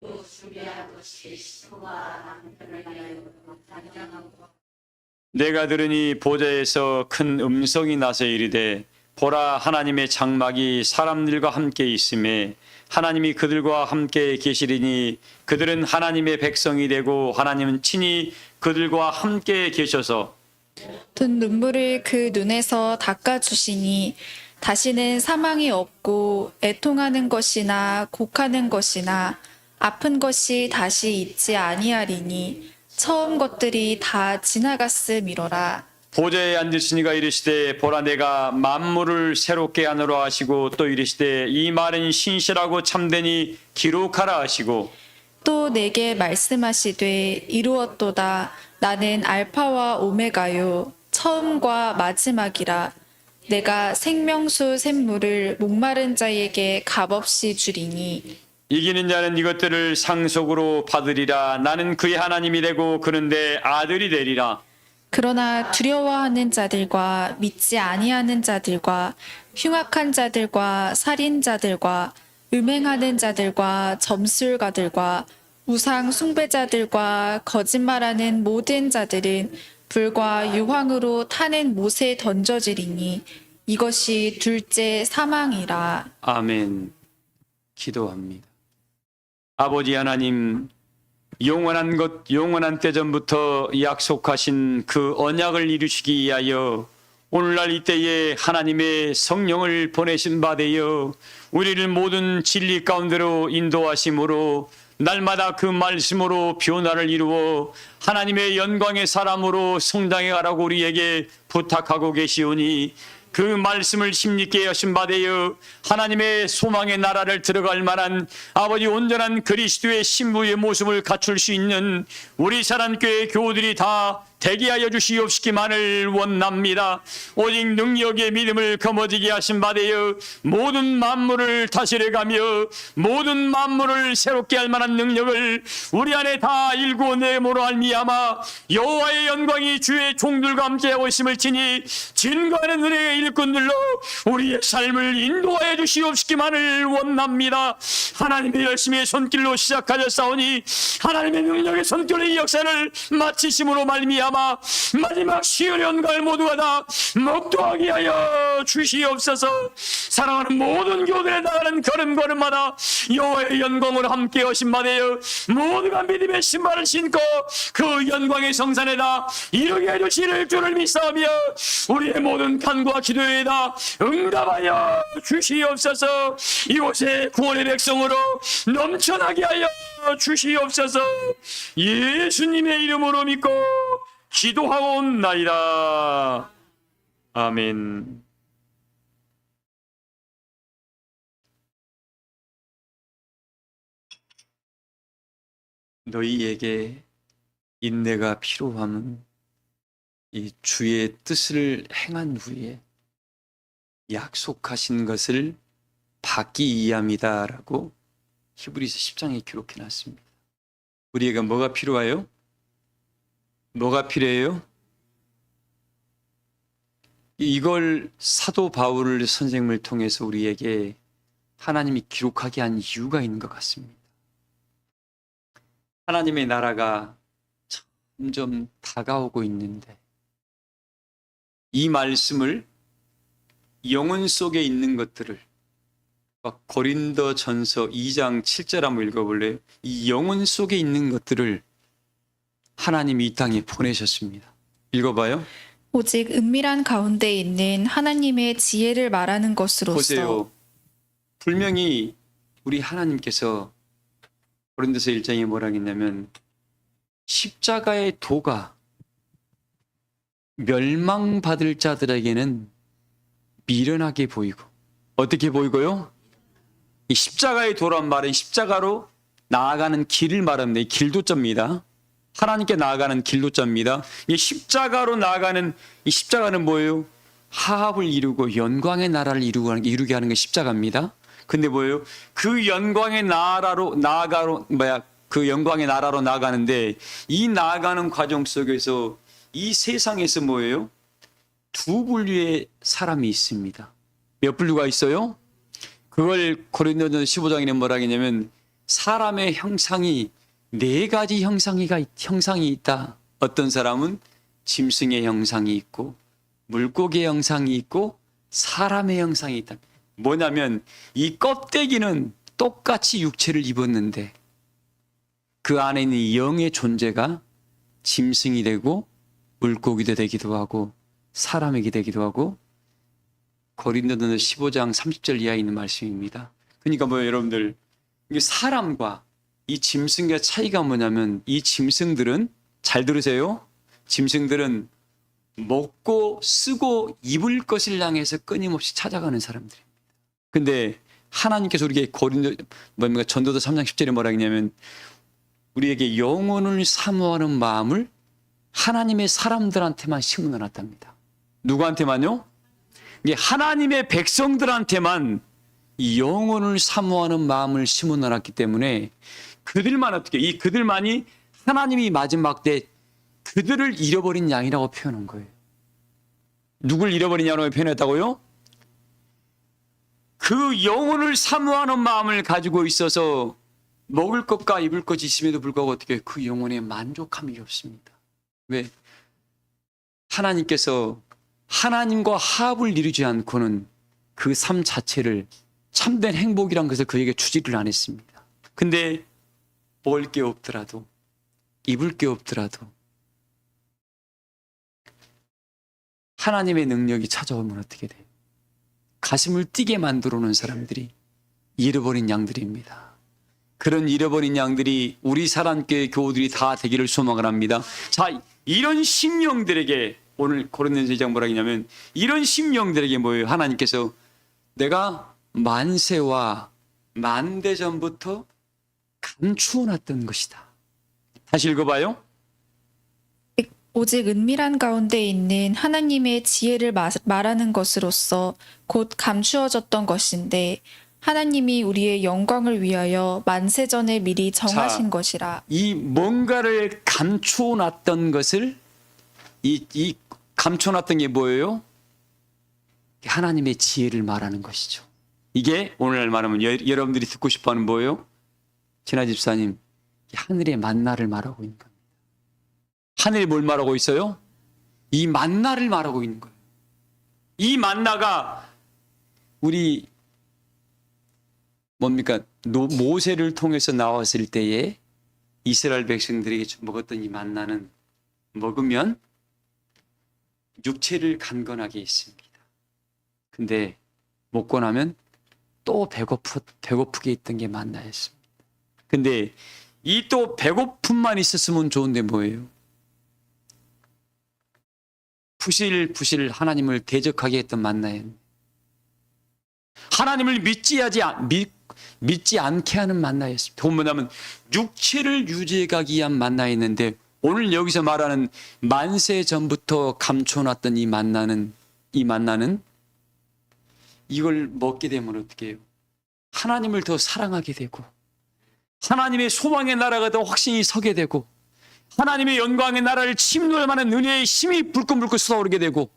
또 준비할 것이 수와 남편을 위하여 단장하고 내가 들으니 보좌에서 큰 음성이 나서 이르되 보라 하나님의 장막이 사람들과 함께 있음에 하나님이 그들과 함께 계시리니 그들은 하나님의 백성이 되고 하나님은 친히 그들과 함께 계셔서 든 눈물을 그 눈에서 닦아주시니 다시는 사망이 없고 애통하는 것이나 곡하는 것이나 아픈 것이 다시 있지 아니하리니 처음 것들이 다 지나갔음이로라. 보좌에 앉으시니가 이르시되 보라 내가 만물을 새롭게 하노라 하시고 또 이르시되 이 말은 신실하고 참되니 기록하라 하시고 또 내게 말씀하시되 이루었도다. 나는 알파와 오메가요 처음과 마지막이라. 내가 생명수 샘물을 목마른 자에게 값없이 주리니 이기는 자는 이것들을 상속으로 받으리라. 나는 그의 하나님이 되고 그는 내 아들이 되리라. 그러나 두려워하는 자들과 믿지 아니하는 자들과 흉악한 자들과 살인자들과 음행하는 자들과 점술가들과 우상 숭배자들과 거짓말하는 모든 자들은 불과 유황으로 타는 못에 던져지리니 이것이 둘째 사망이라. 아멘. 기도합니다. 아버지 하나님, 영원한 것, 영원한 때 전부터 약속하신 그 언약을 이루시기 위하여 오늘날 이때에 하나님의 성령을 보내신 바 되어 우리를 모든 진리 가운데로 인도하심으로 날마다 그 말씀으로 변화를 이루어 하나님의 영광의 사람으로 성당에 가라고 우리에게 부탁하고 계시오니 그 말씀을 힘있게 여신 바 되어 하나님의 소망의 나라를 들어갈 만한 아버지 온전한 그리스도의 신부의 모습을 갖출 수 있는 우리 사랑교회 교우들이 다 되게 하여 주시옵시기만을 원납니다. 오직 능력의 믿음을 거머쥐게 하신 바 되어 모든 만물을 다스려가며 모든 만물을 새롭게 할 만한 능력을 우리 안에 다 일구어내므로 알미암아 여호와의 영광이 주의 종들과 함께하고 있음을 지니 진거하는 은혜의 일꾼들로 우리의 삶을 인도하여 주시옵시기만을 원납니다. 하나님의 열심의 손길로 시작하셨사오니 하나님의 능력의 손길로 이 역사를 마치심으로 말미암아 마지막 시련갈 모두가 다 먹도하게 하여 주시옵소서. 사랑하는 모든 교들에 나가는 걸음걸음마다 여호와의 영광으로 함께 하신 바 되어 모두가 믿음의 신발을 신고 그 영광의 성산에다 이르게 해주시를 주를 믿사오며 우리의 모든 간구와 기도에다 응답하여 주시옵소서. 이곳에 구원의 백성으로 넘쳐나게 하여 주시옵소서. 예수님의 이름으로 믿고 기도하옵나이다. 아멘. 너희에게 인내가 필요함은 이 주의 뜻을 행한 후에 약속하신 것을 받기 위함이다라고 히브리서 10장에 기록해 놨습니다. 우리에게 뭐가 필요해요? 뭐가 필요해요? 이걸 사도 바울 선생님을 통해서 우리에게 하나님이 기록하게 한 이유가 있는 것 같습니다. 하나님의 나라가 점점 다가오고 있는데 이 말씀을 영혼 속에 있는 것들을 고린도전서 2장 7절 한번 읽어볼래요? 이 영혼 속에 있는 것들을 하나님이 이 땅에 보내셨습니다. 읽어봐요. 오직 은밀한 가운데 있는 하나님의 지혜를 말하는 것으로서. 보세요. 분명히 우리 하나님께서 고린도서 1장에 뭐라 했냐면 십자가의 도가 멸망받을 자들에게는 미련하게 보이고 어떻게 보이고요? 이 십자가의 도란 말은 십자가로 나아가는 길을 말합니다. 이 길도자입니다. 하나님께 나아가는 길도자입니다. 이 십자가로 나아가는 이 십자가는 뭐예요? 화합을 이루고 영광의 나라를 이루게 하는 게 십자가입니다. 근데 뭐예요? 그 영광의 나라로 그 영광의 나라로 나아가는데 이 나아가는 과정 속에서 이 세상에서 뭐예요? 두 분류의 사람이 있습니다. 몇 분류가 있어요? 그걸 고린도전서 15장에는 뭐라 하냐면 사람의 형상이 네 가지 형상이 있다. 어떤 사람은 짐승의 형상이 있고 물고기의 형상이 있고 사람의 형상이 있다. 뭐냐면 이 껍데기는 똑같이 육체를 입었는데 그 안에 있는 영의 존재가 짐승이 되고 물고기도 되기도 하고 사람이 되기도 하고 고린도전서 15장 30절 이하에 있는 말씀입니다. 그러니까 뭐예요, 여러분들? 이게 사람과 이 짐승의 차이가 뭐냐면 이 짐승들은 잘 들으세요. 짐승들은 먹고 쓰고 입을 것을 향해서 끊임없이 찾아가는 사람들입니다. 근데 하나님께서 우리에게 전도서 3장 10절에 뭐라 했냐면 우리에게 영혼을 사모하는 마음을 하나님의 사람들한테만 심어놨답니다. 누구한테만요? 이게 하나님의 백성들한테만 이 영혼을 사모하는 마음을 심어놨기 때문에 그들만 이 그들만이 하나님이 마지막 때 그들을 잃어버린 양이라고 표현한 거예요. 누굴 잃어버린 양이라고 표현했다고요? 그 영혼을 사모하는 마음을 가지고 있어서 먹을 것과 입을 것이 있음에도 불구하고 어떻게 그 영혼에 만족함이 없습니다. 왜? 하나님께서 하나님과 합을 이루지 않고는 그 삶 자체를 참된 행복이란 것을 그에게 주지를 안 했습니다. 근데 먹을 게 없더라도 입을 게 없더라도 하나님의 능력이 찾아오면 어떻게 돼요? 가슴을 뛰게 만들어 놓은 사람들이 잃어버린 양들입니다. 그런 잃어버린 양들이 우리 사랑교회 교우들이 다 되기를 소망을 합니다. 자, 이런 심령들에게 오늘 고린도전서 2장 뭐라 하냐면 이런 심령들에게 뭐예요? 하나님께서 내가 만세와 만대 전부터 감추어놨던 것이다. 다시 읽어봐요. 오직 은밀한 가운데 있는 하나님의 지혜를 말하는 것으로서 곧 감추어졌던 것인데 하나님이 우리의 영광을 위하여 만세전에 미리 정하신 것이라. 이 뭔가를 감추어놨던 것을 이 감춰놨던 게 뭐예요? 하나님의 지혜를 말하는 것이죠. 이게 오늘날 말하면 여러분들이 듣고 싶어하는 뭐예요? 진아 집사님, 하늘의 만나를 말하고 있는 겁니다. 하늘이 뭘 말하고 있어요? 이 만나를 말하고 있는 거예요. 이 만나가 우리 뭡니까? 모세를 통해서 나왔을 때에 이스라엘 백성들에게 먹었던 이 만나는 먹으면 육체를 간건하게 했습니다. 근데 먹고 나면 또 배고프게 있던 게 만나였습니다. 근데 이 또 배고픔만 있었으면 좋은데 뭐예요? 부실부실 하나님을 대적하게 했던 만나였는데 하나님을 믿지 않게 하는 만나였습니다. 곧 뭐냐면 육체를 유지해가기 위한 만나였는데 오늘 여기서 말하는 만세 전부터 감춰놨던 이 만나는 이걸 먹게 되면 어떻게 해요? 하나님을 더 사랑하게 되고 하나님의 소망의 나라가 더 확신이 서게 되고 하나님의 영광의 나라를 침노할 만한 은혜의 힘이 불끈불끈 쏟아오르게 되고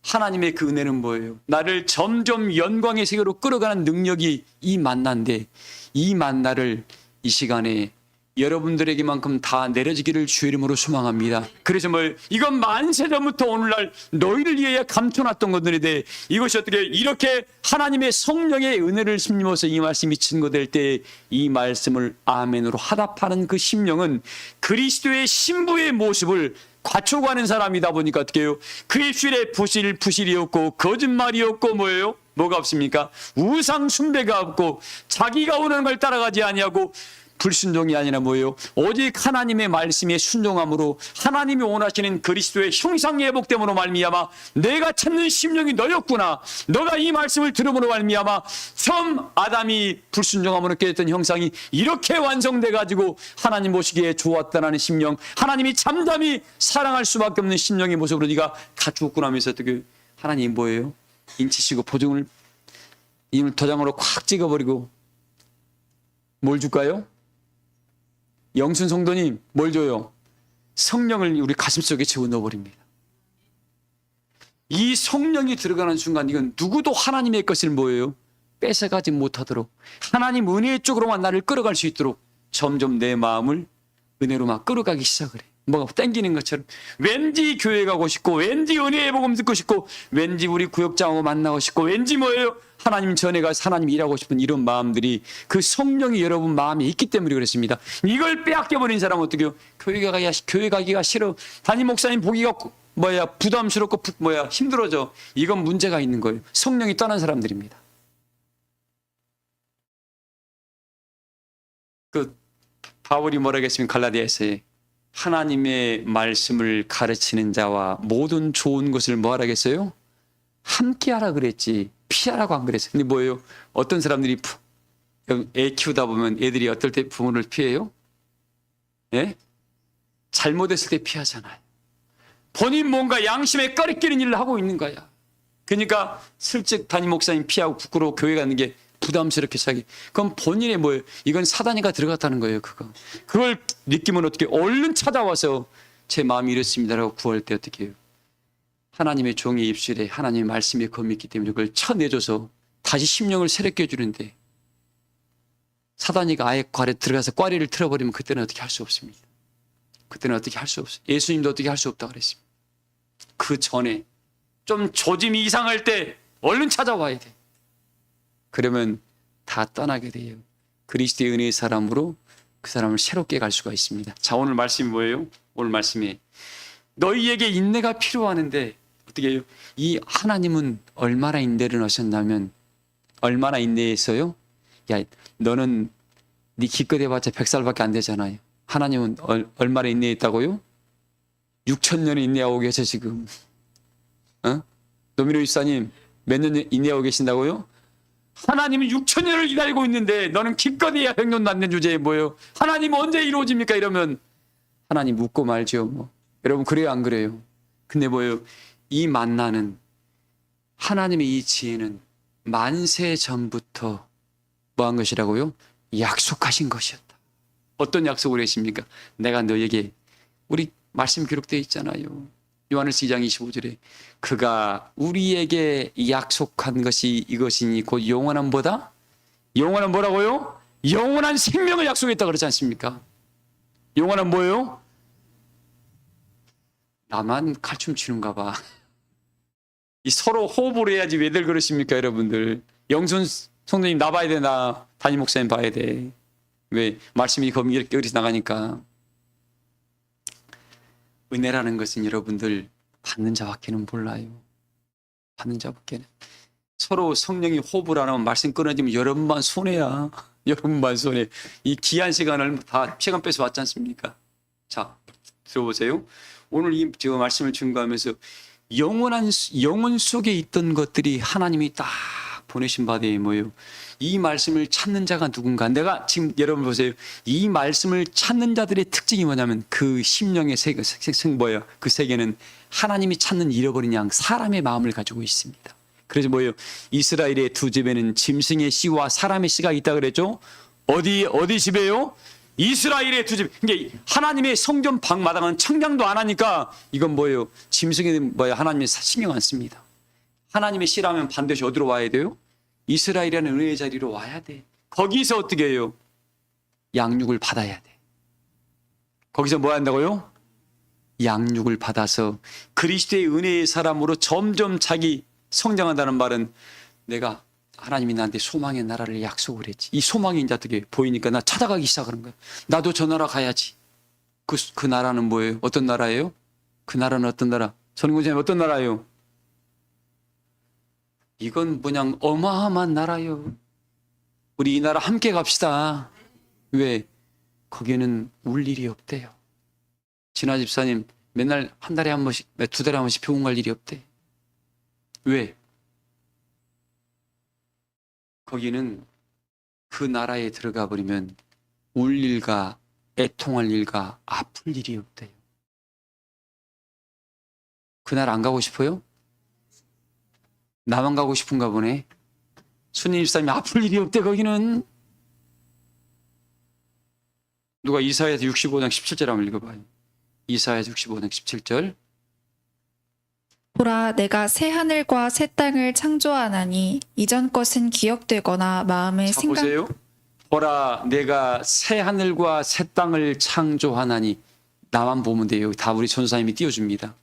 하나님의 그 은혜는 뭐예요? 나를 점점 영광의 세계로 끌어가는 능력이 이 만나인데 이 만나를 이 시간에 여러분들에게만큼 다 내려지기를 주의 이름으로 소망합니다. 그래서 이건 만세 전부터 오늘날 너희를 위해 감춰놨던 것들인데 이것이 어떻게 이렇게 하나님의 성령의 은혜를 심님어서 이 말씀이 증거될 때 이 말씀을 아멘으로 화답하는 그 심령은 그리스도의 신부의 모습을 갖춰가는 사람이다 보니까 어떻게 해요? 그 입술에 부실이 없고 거짓말이 없고 뭐예요? 뭐가 없습니까? 우상 숭배가 없고 자기가 원하는 걸 따라가지 아니하고 불순종이 아니라 뭐예요? 오직 하나님의 말씀에 순종함으로 하나님이 원하시는 그리스도의 형상의 회복됨으로 말미암아 내가 찾는 심령이 너였구나. 너가 이 말씀을 들음으로 말미암아 처음 아담이 불순종함으로 깨졌던 형상이 이렇게 완성돼 가지고 하나님 보시기에 좋았다는 심령, 하나님이 잠잠히 사랑할 수밖에 없는 심령의 모습으로 네가 갖추었구나 하면서 어떻게 하나님이 뭐예요? 인치시고 보증을 이걸 도장으로 콱 찍어버리고 뭘 줄까요? 영순 성도님 뭘 줘요? 성령을 우리 가슴속에 채워넣어버립니다. 이 성령이 들어가는 순간 이건 누구도 하나님의 것을 뭐예요? 뺏어가지 못하도록 하나님 은혜 쪽으로만 나를 끌어갈 수 있도록 점점 내 마음을 은혜로 막 끌어가기 시작을 해. 뭐가 땡기는 것처럼 왠지 교회 가고 싶고 왠지 은혜의 복음 듣고 싶고 왠지 우리 구역장하고 만나고 싶고 왠지 뭐예요? 하나님 전에 가서 하나님 일하고 싶은 이런 마음들이 그 성령이 여러분 마음에 있기 때문에 그렇습니다. 이걸 빼앗겨버린 사람은 어떻게 해요? 교회 가기가 싫어. 담임 목사님 보기가 부담스럽고 힘들어져. 이건 문제가 있는 거예요. 성령이 떠난 사람들입니다. 그 바울이 뭐라 했으면 갈라디아서에 하나님의 말씀을 가르치는 자와 모든 좋은 것을 뭐 하라겠어요? 함께 하라 그랬지 피하라고 안 그랬어요. 근데 뭐예요? 어떤 사람들이 애 키우다 보면 애들이 어떨 때 부모를 피해요? 예? 잘못했을 때 피하잖아요. 본인 뭔가 양심에 꺼리끼는 일을 하고 있는 거야. 그러니까 슬쩍 담임 목사님 피하고 부끄러워 교회 가는 게 부담스럽게 자기. 그럼 본인의 뭐예요? 이건 사단이가 들어갔다는 거예요. 그걸 느끼면 어떻게 얼른 찾아와서 제 마음이 이렇습니다라고 구할 때 어떻게 해요? 하나님의 종의 입술에 하나님의 말씀이 검이 있기 때문에 그걸 쳐내줘서 다시 심령을 새롭게 해주는데 사단이가 아예 괄에 들어가서 꽈리를 틀어버리면 그때는 어떻게 할 수 없습니다. 그때는 어떻게 할 수 없어요. 예수님도 어떻게 할 수 없다고 그랬습니다. 그 전에 좀 조짐이 이상할 때 얼른 찾아와야 돼. 그러면 다 떠나게 돼요. 그리스도의 은혜의 사람으로 그 사람을 새롭게 갈 수가 있습니다. 자, 오늘 말씀이 뭐예요? 오늘 말씀에 너희에게 인내가 필요하는데 어떻게 해요? 이 하나님은 얼마나 인내를 하셨냐면 얼마나 인내했어요? 야, 너는 네 기껏 해봤자 100살밖에 안 되잖아요. 하나님은 얼마나 인내했다고요? 6,000년을 인내하고 계셔 지금. 노민호 집사님 몇 년 인내하고 계신다고요? 하나님은 6,000년을 기다리고 있는데 너는 기껏해야 100년 낳는 주제에 뭐예요? 하나님 언제 이루어집니까? 이러면 하나님 묻고 말죠. 뭐. 여러분 그래요 안 그래요? 근데 뭐예요? 이 만나는 하나님의 이 지혜는 만세 전부터 뭐 한 것이라고요? 약속하신 것이었다. 어떤 약속을 하십니까? 내가 너에게 우리 말씀 기록되어 있잖아요. 요한일서 2장 25절에 그가 우리에게 약속한 것이 이것이니 곧 영원한 뭐다? 영원한 뭐라고요? 영원한 생명을 약속했다 그러지 않습니까? 영원한 뭐예요? 나만 칼춤 추는가 봐. 이 서로 호흡을 해야지 왜들 그러십니까 여러분들? 영순 성도님 나 봐야 돼. 나 담임 목사님 봐야 돼. 왜? 말씀이 거기 이렇게 어디서 나가니까. 은혜라는 것은 여러분들 받는 자밖에는 몰라요. 받는 자밖에는. 서로 성령이 호흡을 안 하면 말씀 끊어지면 여러분만 손해야. 여러분만 손해. 이 귀한 시간을 다 시간 뺏어 왔지 않습니까? 자, 들어보세요. 오늘 이 제가 말씀을 증거하면서 영혼 속에 있던 것들이 하나님이 딱 보내신 바대에 뭐예요? 이 말씀을 찾는 자가 누군가. 내가 지금 여러분 보세요. 이 말씀을 찾는 자들의 특징이 뭐냐면 그 심령의 세계, 그 세계는 하나님이 찾는 잃어버린 양 사람의 마음을 가지고 있습니다. 그래서 뭐예요? 이스라엘의 두 집에는 짐승의 씨와 사람의 씨가 있다 그랬죠? 어디 집에요? 이스라엘의 두 집. 그러니까 하나님의 성전 방마당은 청량도 안 하니까 이건 뭐예요? 짐승이 뭐예요? 하나님의 신경 안 씁니다. 하나님의 씨라면 반드시 어디로 와야 돼요? 이스라엘이라는 은혜의 자리로 와야 돼. 거기서 어떻게 해요? 양육을 받아야 돼. 거기서 뭐 한다고요? 양육을 받아서 그리스도의 은혜의 사람으로 점점 자기 성장한다는 말은 내가 하나님이 나한테 소망의 나라를 약속을 했지. 이 소망이 이제 어떻게 보이니까 나 찾아가기 시작하는 거야. 나도 저 나라 가야지. 그 나라는 뭐예요? 어떤 나라예요? 그 나라는 어떤 나라? 전국장님 어떤 나라예요? 이건 그냥 어마어마한 나라요. 우리 이 나라 함께 갑시다. 왜? 거기는 울 일이 없대요. 진아 집사님 맨날 한 달에 한 번씩, 두 달에 한 번씩 병원 갈 일이 없대. 왜? 거기는 그 나라에 들어가 버리면 울 일과 애통할 일과 아플 일이 없대요. 그 나라 안 가고 싶어요? 나만 가고 싶은가 보네. 순임 집사님이 아플 일이 없대 거기는. 누가 이사야서 65장 17절 한번 읽어봐요. 이사야서 65장 17절. 보라, 내가 새 하늘과 새 땅을 창조하나니 이전 것은 기억되거나 마음에 자, 보세요. 보라, 내가 새 하늘과 새 땅을 창조하나니. 나만 보면 돼요. 다 우리 전사님이 띄워줍니다.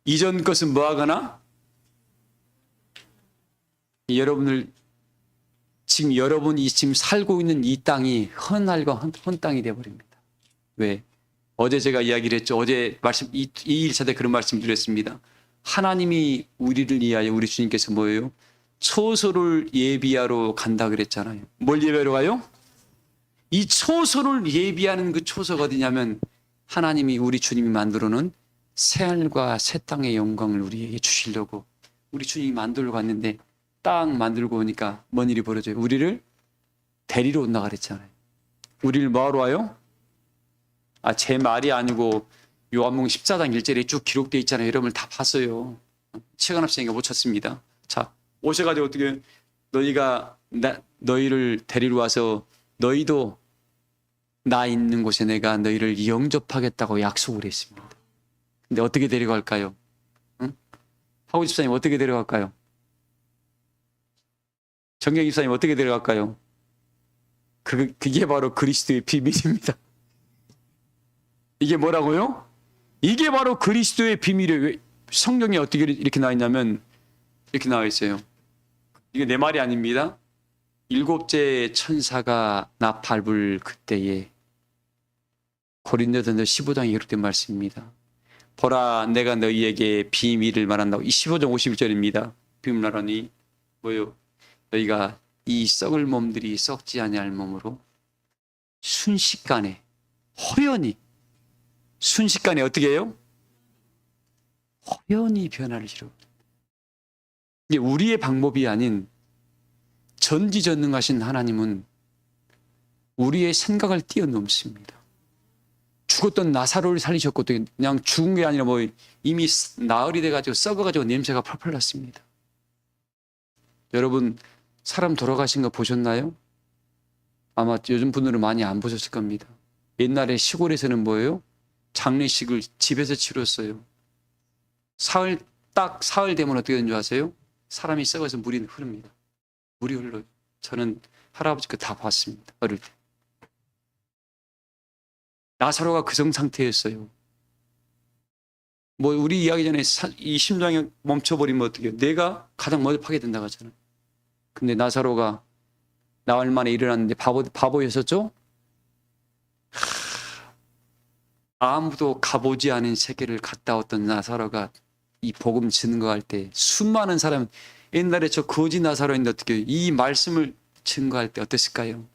이전 것은 뭐하거나? 여러분이 지금 살고 있는 이 땅이 헛날과 헛 땅이 되어버립니다. 왜? 어제 제가 이야기를 했죠. 어제 말씀, 이 1차 때 그런 말씀 드렸습니다. 하나님이 우리를 위하여 우리 주님께서 뭐예요? 초소를 예비하러 간다 그랬잖아요. 뭘 예비하러 가요? 이 초소를 예비하는 그 초소가 어디냐면 하나님이 우리 주님이 만들어 놓은 새하늘과 새 땅의 영광을 우리에게 주시려고 우리 주님이 만들러 갔는데 딱 만들고 오니까 뭔 일이 벌어져요? 우리를 데리러 온다 그랬잖아요. 우리를 뭐하러 와요? 제 말이 아니고 요한복음 14장 1절에 쭉 기록되어 있잖아요. 여러분 다 봤어요. 시간 없으니까 못 찾습니다. 자, 오셔가지고 어떻게 너희를 데리러 와서 너희도 나 있는 곳에 내가 너희를 영접하겠다고 약속을 했습니다. 근데 어떻게 데려갈까요? 응? 하고 집사님 어떻게 데려갈까요? 정경 집사님 어떻게 데려갈까요? 그게 바로 그리스도의 비밀입니다. 이게 뭐라고요? 이게 바로 그리스도의 비밀이에요. 성경에 어떻게 이렇게 나와 있냐면 이렇게 나와 있어요. 이게 내 말이 아닙니다. 7째 천사가 나팔불 그때에 고린도전서 15장에 기록된 말씀입니다. 보라, 내가 너희에게 비밀을 말한다고. 이 15장 51절입니다. 비밀 말하니 뭐요? 너희가 이 썩을 몸들이 썩지 아니할 몸으로 순식간에 순식간에 어떻게 해요? 호연히 변화를 이루고. 이게 우리의 방법이 아닌 전지전능하신 하나님은 우리의 생각을 뛰어넘습니다. 죽었던 나사로를 살리셨고 그냥 죽은 게 아니라 뭐 이미 나흘이 돼가지고 썩어가지고 냄새가 펄펄 났습니다. 여러분 사람 돌아가신 거 보셨나요? 아마 요즘 분들은 많이 안 보셨을 겁니다. 옛날에 시골에서는 뭐예요? 장례식을 집에서 치렀어요. 딱 사흘 되면 어떻게 되는 줄 아세요? 사람이 썩어서 물이 흐릅니다. 물이 흘러요. 저는 할아버지 거 다 봤습니다. 어릴 때. 나사로가 그 상태였어요. 뭐 우리 이야기 전에 이 심장이 멈춰버리면 어떻게 해요? 내가 가장 먼저 파괴된다고 하잖아요. 근데 나사로가 나흘 만에 일어났는데 바보였었죠? 아무도 가보지 않은 세계를 갔다 왔던 나사로가 이 복음 증거할 때 수많은 사람, 옛날에 저 거지 나사로인데 어떻게 이 말씀을 증거할 때 어땠을까요?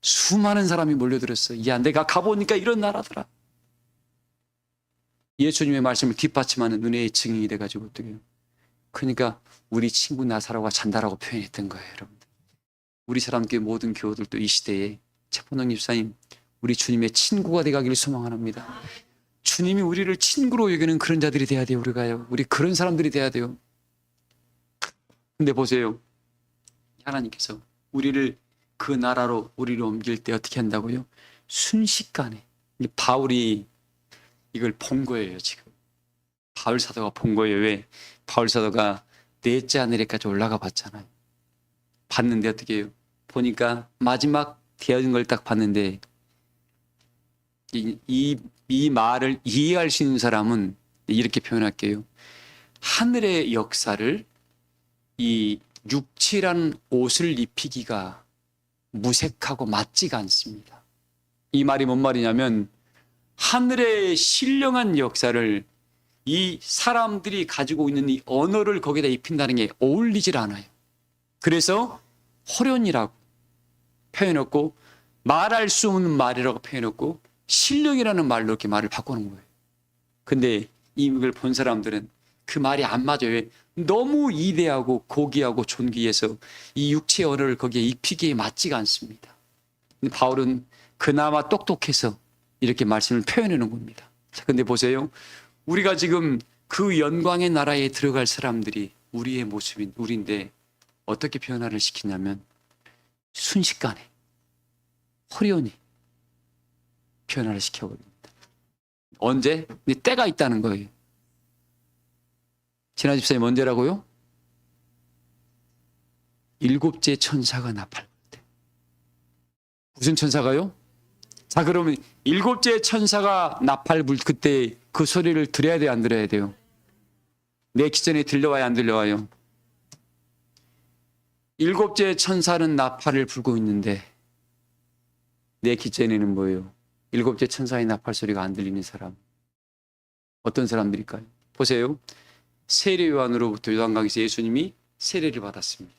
수많은 사람이 몰려들었어요. 야, 내가 가보니까 이런 나라더라. 예수님의 말씀을 뒷받침하는 눈의 증인이 돼가지고 어떻게 해요? 그러니까 우리 친구 나사로가 잔다라고 표현했던 거예요, 여러분. 우리 사람께 모든 교우들도 이 시대에 최포동 집사님, 우리 주님의 친구가 되가기를 소망합니다. 주님이 우리를 친구로 여기는 그런 자들이 돼야 돼요, 우리가요. 우리 그런 사람들이 돼야 돼요. 근데 보세요. 하나님께서 우리를 그 나라로 우리를 옮길 때 어떻게 한다고요? 순식간에. 바울이 이걸 본 거예요, 지금. 바울 사도가 본 거예요. 왜? 바울 사도가 넷째 하늘에까지 올라가 봤잖아요. 봤는데 어떻게 해요? 보니까 마지막 되어진 걸 딱 봤는데 이 말을 이해할 수 있는 사람은 이렇게 표현할게요. 하늘의 역사를 이 육칠한 옷을 입히기가 무색하고 맞지가 않습니다. 이 말이 뭔 말이냐면 하늘의 신령한 역사를 이 사람들이 가지고 있는 이 언어를 거기다 입힌다는 게 어울리질 않아요. 그래서 호련이라고 표현했고 말할 수 없는 말이라고 표현했고 신령이라는 말로 이렇게 말을 바꾸는 거예요. 근데 이걸 본 사람들은 그 말이 안 맞아요. 너무 이대하고 고귀하고 존귀해서 이 육체의 언어를 거기에 입히기에 맞지가 않습니다. 바울은 그나마 똑똑해서 이렇게 말씀을 표현하는 겁니다. 자, 근데 보세요. 우리가 지금 그 영광의 나라에 들어갈 사람들이 우리의 모습인 우리인데 어떻게 변화를 시키냐면 순식간에 호련히 변화를 시켜버립니다. 언제? 때가 있다는 거예요. 진화 집사님 언제라고요? 7째 천사가 나팔 불 때. 무슨 천사가요? 자, 그러면 7째 천사가 나팔 불 그때 그 소리를 들어야 돼요, 안 들어야 돼요? 내 기전에 들려와요, 안 들려와요? 7째 천사는 나팔을 불고 있는데 내 기전에는 뭐예요? 7째 천사의 나팔 소리가 안 들리는 사람. 어떤 사람들일까요? 보세요. 세례 요한으로부터 요단강에서 예수님이 세례를 받았습니다.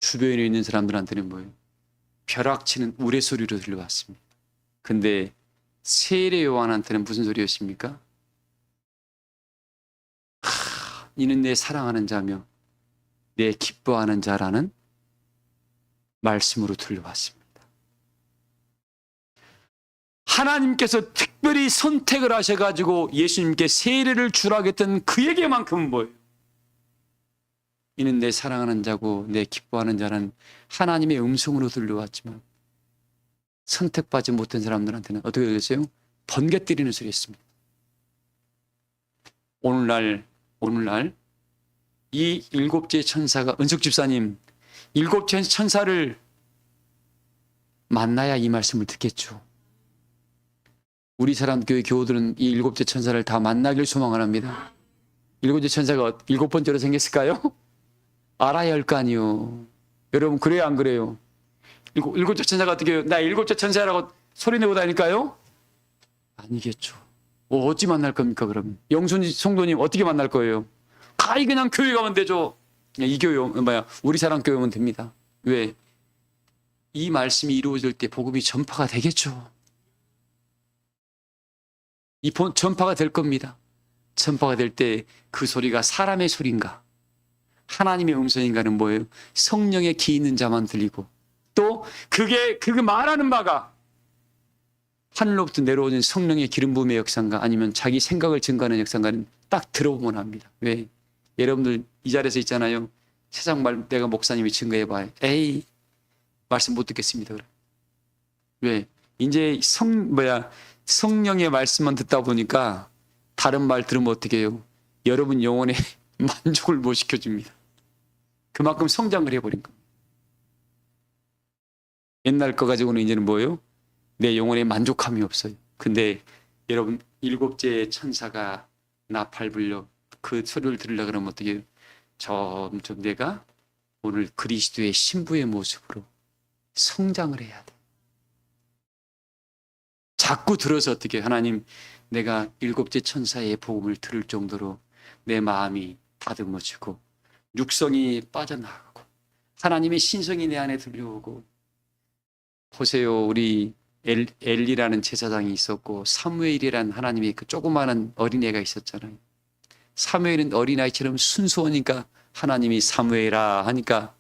주변에 있는 사람들한테는 뭐예요? 벼락치는 우레소리로 들려왔습니다. 근데 세례 요한한테는 무슨 소리였습니까? 이는 내 사랑하는 자며 내 기뻐하는 자라는 말씀으로 들려왔습니다. 하나님께서 특별히 선택을 하셔가지고 예수님께 세례를 주라고 했던 그에게만큼은 뭐예요? 이는 내 사랑하는 자고 내 기뻐하는 자는 하나님의 음성으로 들려왔지만 선택받지 못한 사람들한테는 어떻게 되겠어요? 번개 때리는 소리였습니다. 오늘날 이 7째 천사가, 은숙 집사님 7째 천사를 만나야 이 말씀을 듣겠죠. 우리 사람교회 교우들은 이 7째 천사를 다 만나길 소망을 합니다. 7째 천사가 7번째로 생겼을까요? 알아야 할 거 아니요. 여러분 그래요, 안 그래요? 7째 천사가 어떻게 해요? 나 7째 천사라고 소리내고 다닐까요? 아니겠죠. 어찌 만날 겁니까 그러면? 영순 성도님 어떻게 만날 거예요? 가히 그냥 교회 가면 되죠. 이 교회 우리 사람 교회 오면 됩니다. 왜? 이 말씀이 이루어질 때 복음이 전파가 되겠죠. 전파가 될 겁니다. 전파가 될 때 그 소리가 사람의 소리인가 하나님의 음성인가는 뭐예요? 성령의 기 있는 자만 들리고 또 그게 말하는 바가 하늘로부터 내려오는 성령의 기름 부음의 역사인가 아니면 자기 생각을 증거하는 역사인가는 딱 들어보면 합니다. 왜? 여러분들 이 자리에서 있잖아요. 세상 말 내가 목사님이 증거해봐요. 에이 말씀 못 듣겠습니다. 그래. 왜? 이제 성령의 말씀만 듣다 보니까 다른 말 들으면 어떻게 해요? 여러분 영혼에 만족을 못 시켜줍니다. 그만큼 성장을 해버린 겁니다. 옛날 거 가지고는 이제는 뭐예요? 내 영혼에 만족함이 없어요. 근데 여러분 7째 천사가 나팔 불려 그 소리를 들으려고 그러면 어떻게 해요? 점점 내가 오늘 그리스도의 신부의 모습으로 성장을 해야 돼. 자꾸 들어서 어떻게 해요? 하나님 내가 7째 천사의 복음을 들을 정도로 내 마음이 다듬어지고 육성이 빠져나가고 하나님의 신성이 내 안에 들려오고 보세요. 우리 엘리라는 제사장이 있었고 사무엘이라는 하나님의 그 조그마한 어린애가 있었잖아요. 사무엘은 어린아이처럼 순수하니까 하나님이 사무엘아 하니까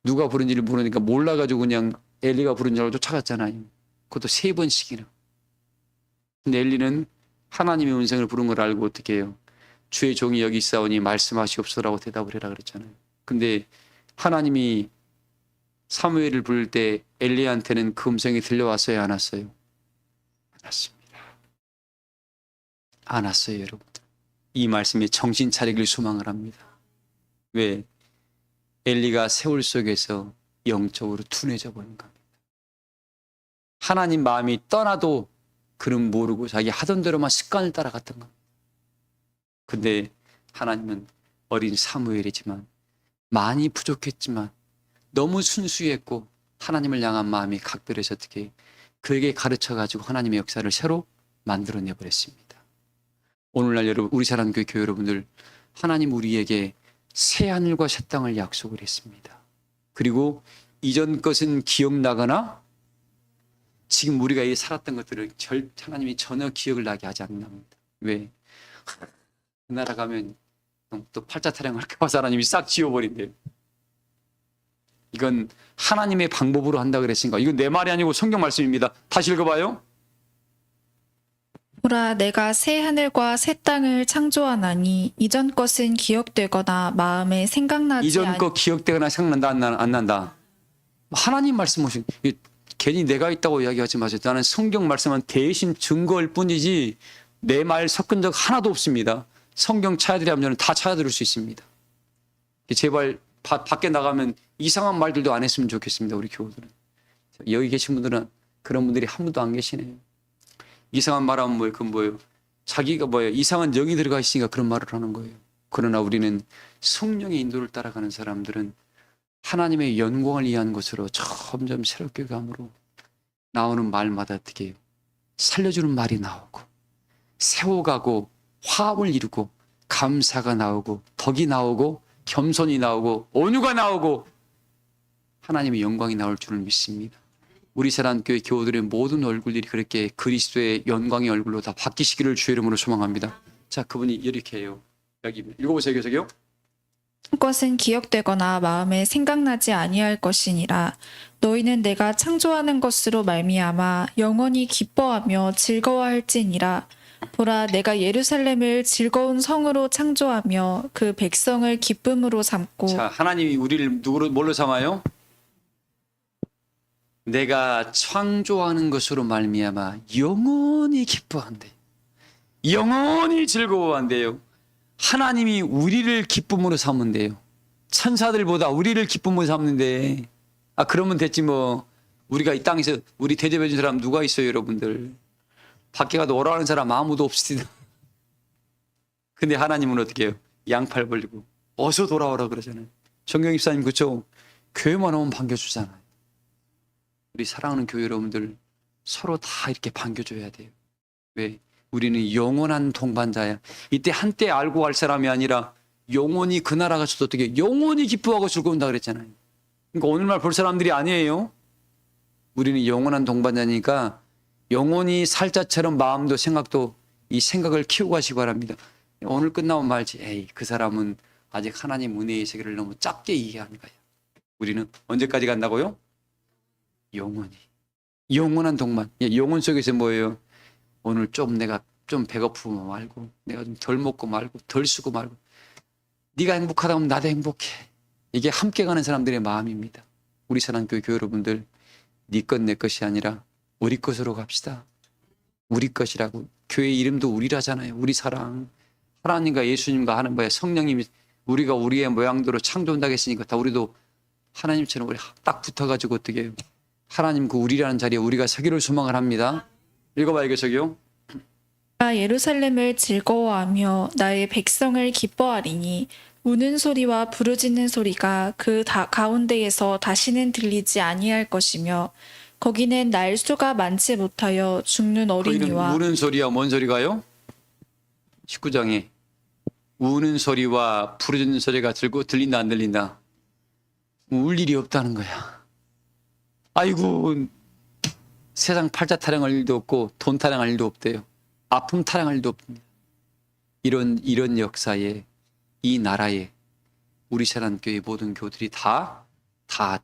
누가 부른지를 모르니까 몰라가지고 그냥 엘리가 부른 줄 알고 쫓아갔잖아요. 그것도 3번씩이나. 근데 엘리는 하나님의 음성을 부른 걸 알고 어떻게 해요? 주의 종이 여기 있사오니 말씀하시옵소서라고 대답을 해라 그랬잖아요. 근데 하나님이 사무엘을 부를 때 엘리한테는 그 음성이 들려왔어요, 안 왔어요? 안 왔습니다. 안 왔어요, 여러분. 이 말씀에 정신 차리길 소망을 합니다. 왜? 엘리가 세월 속에서 영적으로 둔해져 버린 겁니다. 하나님 마음이 떠나도 그는 모르고 자기 하던 대로만 습관을 따라갔던 겁니다. 근데 하나님은 어린 사무엘이지만 많이 부족했지만 너무 순수했고 하나님을 향한 마음이 각별해서 어떻게 그에게 가르쳐가지고 하나님의 역사를 새로 만들어내버렸습니다. 오늘날 여러분 우리 사랑교회 교회 여러분들 하나님 우리에게 새하늘과 새 땅을 약속을 했습니다. 그리고 이전 것은 기억나거나 지금 우리가 이 살았던 것들을 하나님이 전혀 기억을 나게 하지 않는답니다. 왜? 그 나라 가면 또 팔자 타령할까 봐서 하나님이 싹 지워버린대요. 이건 하나님의 방법으로 한다 그랬으니까 이건 내 말이 아니고 성경 말씀입니다. 다시 읽어봐요. 보라 내가 새 하늘과 새 땅을 창조하나니 이전 것은 기억되거나 마음에 생각나지 이전 거 기억되거나 생각난다 안 난다. 하나님 말씀하신 괜히 내가 있다고 이야기하지 마세요. 나는 성경 말씀은 대신 증거일 뿐이지 내 말 섞은 적 하나도 없습니다. 성경 찾아드리면 저는 다 찾아들을 수 있습니다. 제발 밖에 나가면 이상한 말들도 안 했으면 좋겠습니다. 우리 교우들은. 여기 계신 분들은 그런 분들이 한 분도 안 계시네요. 이상한 말하면 뭐예요? 그건 뭐예요? 자기가 뭐예요? 이상한 영이 들어가 있으니까 그런 말을 하는 거예요. 그러나 우리는 성령의 인도를 따라가는 사람들은 하나님의 영광을 위한 것으로 점점 새롭게 감으로 나오는 말마다 어떻게 해요? 살려주는 말이 나오고 세워가고 화합을 이루고 감사가 나오고 덕이 나오고 겸손이 나오고 온유가 나오고 하나님의 영광이 나올 줄을 믿습니다. 우리 사랑교회 교우들의 모든 얼굴들이 그렇게 그리스도의 영광의 얼굴로 다 바뀌시기를 주의 이름으로 소망합니다. 자, 그분이 이렇게 해요. 여기 읽어보세요. 계속요. 것은 기억되거나 마음에 생각나지 아니할 것이니라. 너희는 내가 창조하는 것으로 말미암아 영원히 기뻐하며 즐거워할지니라. 보라, 내가 예루살렘을 즐거운 성으로 창조하며 그 백성을 기쁨으로 삼고. 자, 하나님이 우리를 뭘로 삼아요? 내가 창조하는 것으로 말미암아 영원히 기뻐한대요. 영원히 즐거워한대요. 하나님이 우리를 기쁨으로 삼는데요. 천사들보다 우리를 기쁨으로 삼는데, 그러면 됐지 뭐. 우리가 이 땅에서 우리 대접해준 사람 누가 있어요, 여러분들? 밖에 가도 오라 하는 사람 아무도 없습니다. 근데 하나님은 어떻게 해요? 양팔 벌리고 어서 돌아오라 그러잖아요. 정경 입사님 그쵸? 교회만 오면 반겨주잖아요. 우리 사랑하는 교회 여러분들 서로 다 이렇게 반겨줘야 돼요. 왜? 우리는 영원한 동반자야. 이때 한때 알고 갈 사람이 아니라 영원히 그 나라 가서도 어떻게 영원히 기뻐하고 즐거운다 그랬잖아요. 그러니까 오늘날 볼 사람들이 아니에요. 우리는 영원한 동반자니까 영원히 살자처럼 마음도 생각도 이 생각을 키우고 가시기 바랍니다. 오늘 끝나면 말지. 에이, 그 사람은 아직 하나님 은혜의 세계를 너무 작게 이해하는 거야. 우리는 언제까지 간다고요? 영원히. 영원한 동반. 영혼 속에서 뭐예요? 오늘 좀 내가 좀 배고프고 말고 내가 좀 덜 먹고 말고 덜 쓰고 말고 네가 행복하다 하면 나도 행복해. 이게 함께 가는 사람들의 마음입니다. 우리 사랑교회 교회 여러분들 네 것 내 것이 아니라 우리 것으로 갑시다. 우리 것이라고. 교회 이름도 우리라잖아요. 우리 사랑. 하나님과 예수님과 하는 거야. 성령님이 우리가 우리의 모양대로 창조한다고 했으니까 다 우리도 하나님처럼 우리 딱 붙어가지고 어떻게 해요? 하나님 그 우리라는 자리에 우리가 서기를 소망을 합니다. 읽어봐요. 계속요. 내가 예루살렘을 즐거워하며 나의 백성을 기뻐하리니 우는 소리와 부르짖는 소리가 그 가운데에서 다시는 들리지 아니할 것이며 거기는 날수가 많지 못하여 죽는 어린이와. 우는 소리와 뭔 소리가요? 19장에 우는 소리와 부르짖는 소리가 들린다 안 들린다? 울 일이 없다는 거야. 아이고, 세상 팔자 타령할 일도 없고 돈 타령할 일도 없대요. 아픔 타령할 일도 없습니다. 이런 역사에 이 나라에 우리 사랑교회 모든 교들이 다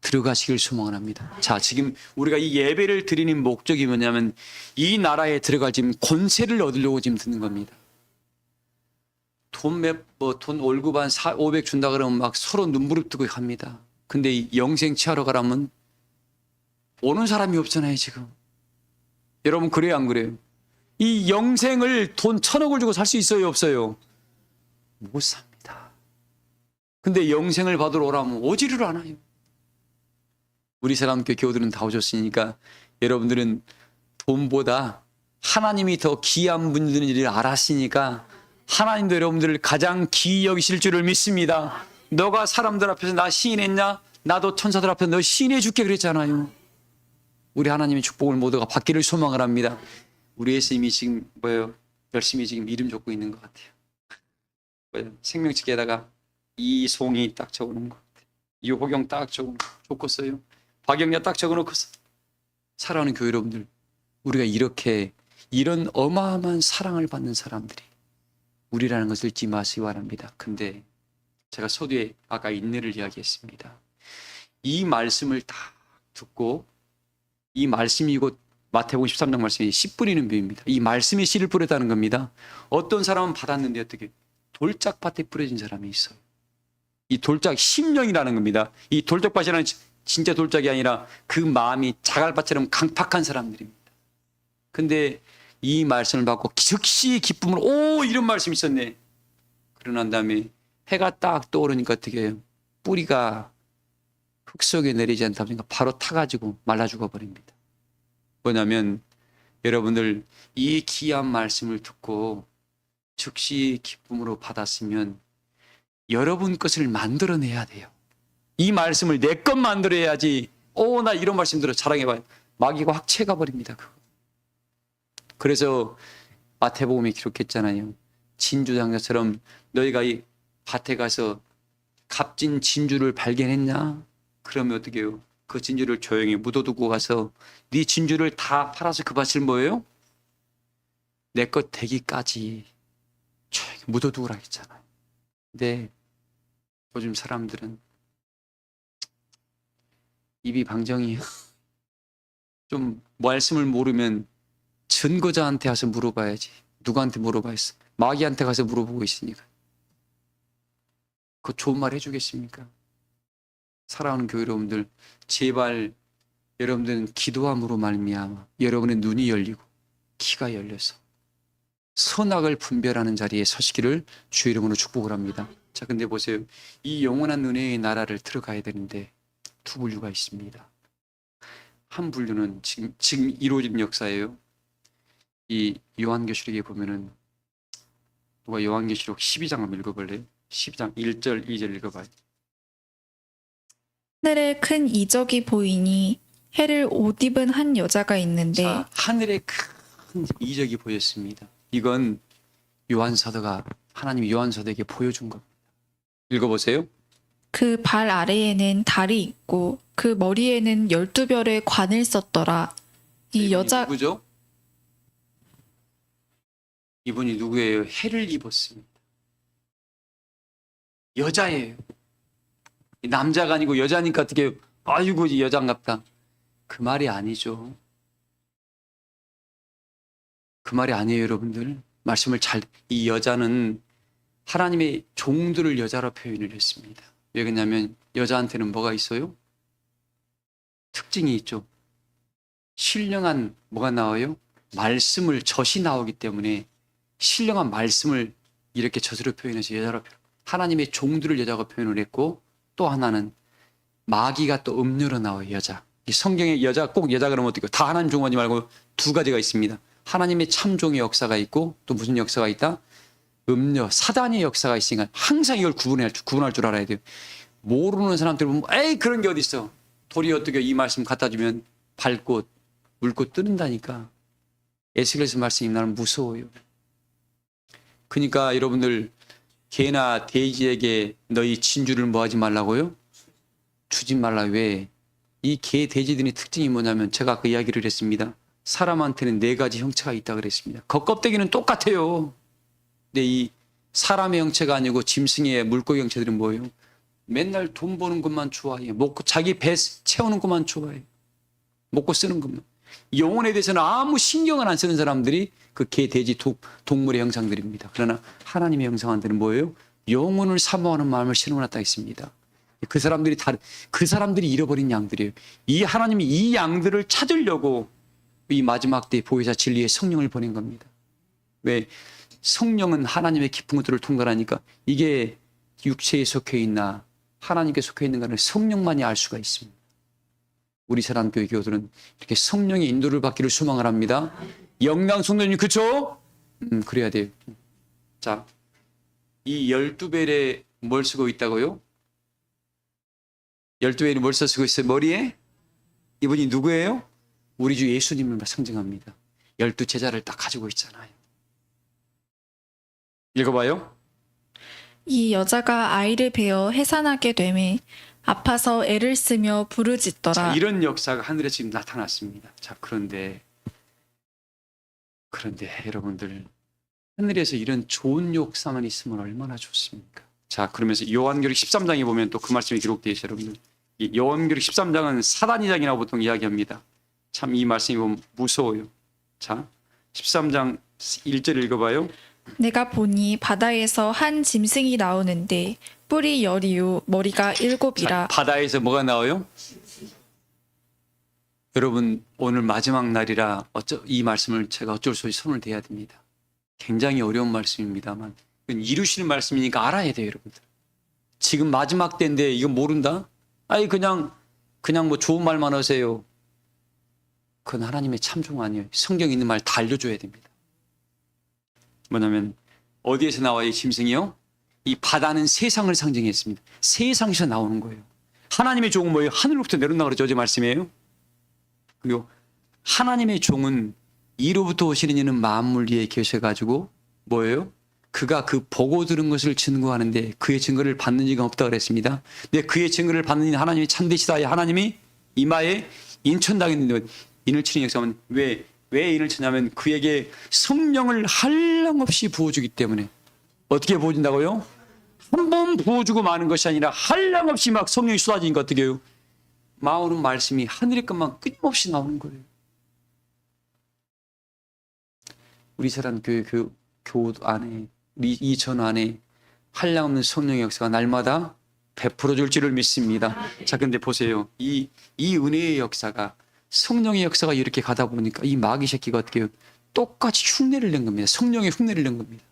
들어가시길 소망을 합니다. 자, 지금 우리가 이 예배를 드리는 목적이 뭐냐면 이 나라에 들어갈 지금 권세를 얻으려고 지금 듣는 겁니다. 돈 월급 한 500 준다 그러면 막 서로 눈부릅 뜨고 합니다. 근데 이 영생 취하러 가라면 오는 사람이 없잖아요, 지금. 여러분 그래요, 안 그래요? 이 영생을 돈 1,000억을 주고 살 수 있어요, 없어요? 못 삽니다. 근데 영생을 받으러 오라면 오지를 않아요. 우리 사람께 교우들은 다 오셨으니까 여러분들은 돈보다 하나님이 더 귀한 분들인지를 알았으니까 하나님도 여러분들을 가장 귀히 여기실 줄을 믿습니다. 너가 사람들 앞에서 나 시인했냐? 나도 천사들 앞에서 너 시인해 줄게 그랬잖아요. 우리 하나님의 축복을 모두가 받기를 소망을 합니다. 우리 예수님이 지금 열심히 지금 이름 적고 있는 것 같아요. 생명책에다가 이송이 딱 적어놓은 것 같아요. 이호경 딱 적었어요. 박영야 딱 적어놓고서. 사랑하는 교회 여러분들, 우리가 이런 어마어마한 사랑을 받는 사람들이 우리라는 것을 잊지 마시기 바랍니다. 근데 제가 서두에 아까 인내를 이야기했습니다. 이 말씀을 딱 듣고 이 말씀이 곧 마태복음 13장 말씀이 씨 뿌리는 비유입니다. 이 말씀이 씨를 뿌렸다는 겁니다. 어떤 사람은 받았는데 어떻게 돌짝밭에 뿌려진 사람이 있어요. 이 돌짝 심령이라는 겁니다. 이 돌짝밭이라는 진짜 돌짝이 아니라 그 마음이 자갈밭처럼 강팍한 사람들입니다. 근데 이 말씀을 받고 즉시 기쁨으로 오 이런 말씀이 있었네. 그러고 난 다음에 해가 딱 떠오르니까 어떻게 해요? 뿌리가 흙 속에 내리지 않다 보니까 바로 타가지고 말라 죽어버립니다. 뭐냐면 여러분들 이 귀한 말씀을 듣고 즉시 기쁨으로 받았으면 여러분 것을 만들어내야 돼요. 이 말씀을 내 것 만들어야지. 오, 나 이런 말씀 들어 자랑해봐요. 마귀가 확 채가버립니다. 그거. 그래서 마태복음에 기록했잖아요. 진주장자처럼 너희가 이 밭에 가서 값진 진주를 발견했냐? 그러면 어떻게 해요? 그 진주를 조용히 묻어두고 가서 네 진주를 다 팔아서 그 밭을 뭐예요? 내 것 되기까지 조용히 묻어두라 했잖아요. 근데 요즘 사람들은 입이 방정이에요. 좀 말씀을 모르면 전거자한테 가서 물어봐야지. 누구한테 물어봐야지. 마귀한테 가서 물어보고 있으니까. 그 좋은 말 해주겠습니까? 사랑하는 교회 여러분들, 제발 여러분들은 기도함으로 말미암아 여러분의 눈이 열리고 귀가 열려서 선악을 분별하는 자리에 서시기를 주의 이름으로 축복을 합니다. 자, 근데 보세요. 이 영원한 은혜의 나라를 들어가야 되는데 두 분류가 있습니다. 한 분류는 지금 이루어진 역사예요. 이 요한계시록에 보면은 누가 요한계시록 12장 한번 읽어볼래요? 12장 1절 2절 읽어봐요. 하늘에 큰 이적이 보이니 해를 옷 입은 한 여자가 있는데 자, 하늘에 큰 이적이 보였습니다. 이건 요한사도가 하나님 요한사도에게 보여준 겁니다. 읽어보세요. 그 발 아래에는 달이 있고 그 머리에는 12별의 관을 썼더라. 이 여자 누구죠? 이분이 누구예요? 해를 입었습니다. 여자예요. 남자가 아니고 여자니까 어떻게 아이고 이 여잔갑다. 그 말이 아니죠. 그 말이 아니에요, 여러분들. 말씀을 이 여자는 하나님의 종들을 여자로 표현을 했습니다. 왜 그러냐면 여자한테는 뭐가 있어요? 특징이 있죠. 신령한 뭐가 나와요? 말씀을 젖이 나오기 때문에 신령한 말씀을 이렇게 젖으로 표현해서 여자로 하나님의 종들을 여자로 표현을 했고 또 하나는 마귀가 또 음료로 나와요. 여자. 이 성경에 여자 꼭 여자 그러면 어떻게 다 하나님 종하지 말고 두 가지가 있습니다. 하나님의 참종의 역사가 있고 또 무슨 역사가 있다? 음료, 사단의 역사가 있으니까 항상 이걸 구분할 줄 알아야 돼요. 모르는 사람들 보면 에이 그런 게 어디 있어. 돌이 어떻게 이 말씀 갖다 주면 밟고 물고 뜨는다니까. 에스겔서 말씀이 나는 무서워요. 그러니까 여러분들 개나 돼지에게 너희 진주를 뭐 하지 말라고요? 주지 말라. 왜? 이 개 돼지들의 특징이 뭐냐면 제가 그 이야기를 했습니다. 사람한테는 4가지 형체가 있다 그랬습니다. 겉껍데기는 똑같아요. 근데 이 사람의 형체가 아니고 짐승의 물고기 형체들은 뭐예요? 맨날 돈 버는 것만 좋아해요. 먹고 자기 배 채우는 것만 좋아해요. 먹고 쓰는 것만. 영혼에 대해서는 아무 신경을 안 쓰는 사람들이 그 개, 돼지, 동물의 형상들입니다. 그러나 하나님의 형상한테는 뭐예요? 영혼을 사모하는 마음을 심어놨다 했습니다. 그 사람들이 잃어버린 양들이에요. 이 하나님이 이 양들을 찾으려고 이 마지막 때 보혜사 진리의 성령을 보낸 겁니다. 왜? 성령은 하나님의 깊은 것들을 통달하니까 이게 육체에 속해 있나 하나님께 속해 있는가를 성령만이 알 수가 있습니다. 우리 사랑교회 교우들은 이렇게 성령의 인도를 받기를 소망을 합니다. 영광 성도님 그쵸? 그래야 돼요. 자, 이 12벨에 뭘 쓰고 있다고요? 12벨이 뭘 쓰고 있어요? 머리에? 이분이 누구예요? 우리 주 예수님을 상징합니다. 12제자를 딱 가지고 있잖아요. 읽어봐요. 이 여자가 아이를 베어 해산하게 되매 아파서 애를 쓰며 부르짖더라. 자, 이런 역사가 하늘에 지금 나타났습니다. 자, 그런데 여러분들 하늘에서 이런 좋은 역사만 있으면 얼마나 좋습니까? 자, 그러면서 요한계시록 13장에 보면 또 그 말씀이 기록되어 있어요, 여러분들. 이 요한계시록 13장은 사단의 장이라고 보통 이야기합니다. 참 이 말씀이 보면 무서워요. 자, 13장 1절 읽어봐요. 내가 보니 바다에서 한 짐승이 나오는데 뿔이 10이요 머리가 7이라. 자, 바다에서 뭐가 나와요? 여러분 오늘 마지막 날이라 이 말씀을 제가 어쩔 수 없이 손을 대야 됩니다. 굉장히 어려운 말씀입니다만 이건 이루시는 말씀이니까 알아야 돼요, 여러분들. 지금 마지막 때인데 이거 모른다? 아니 그냥 뭐 좋은 말만 하세요. 그건 하나님의 참종 아니에요. 성경에 있는 말 다 알려줘야 됩니다. 뭐냐면 어디에서 나와요, 이 짐승이요? 이 바다는 세상을 상징했습니다. 세상에서 나오는 거예요. 하나님의 종은 뭐예요? 하늘로부터 내려온다 그러죠. 어제 말씀이에요. 그리고 하나님의 종은 이로부터 오시는 이는 만물 위에 계셔가지고 뭐예요? 그가 그 보고 들은 것을 증거하는데 그의 증거를 받는 이가 없다 그랬습니다. 근데 그의 증거를 받는 이는 하나님이 참되시다. 하나님이 이마에 인천당했는데 인을 치는 역사는 왜 인을 치냐면 그에게 성령을 한량없이 부어주기 때문에. 어떻게 부어준다고요? 한 번 부어주고 마는 것이 아니라 한량없이 막 성령이 쏟아지니까 어떻게 해요? 나오는 말씀이 하늘의 것만 끊임없이 나오는 거예요. 우리 사람 교회 교우 안에 이 전 안에 한량없는 성령의 역사가 날마다 베풀어줄 줄을 믿습니다. 자, 근데 보세요. 이 은혜의 역사가 성령의 역사가 이렇게 가다 보니까 이 마귀 새끼가 어떻게 해요? 똑같이 흉내를 낸 겁니다. 성령의 흉내를 낸 겁니다.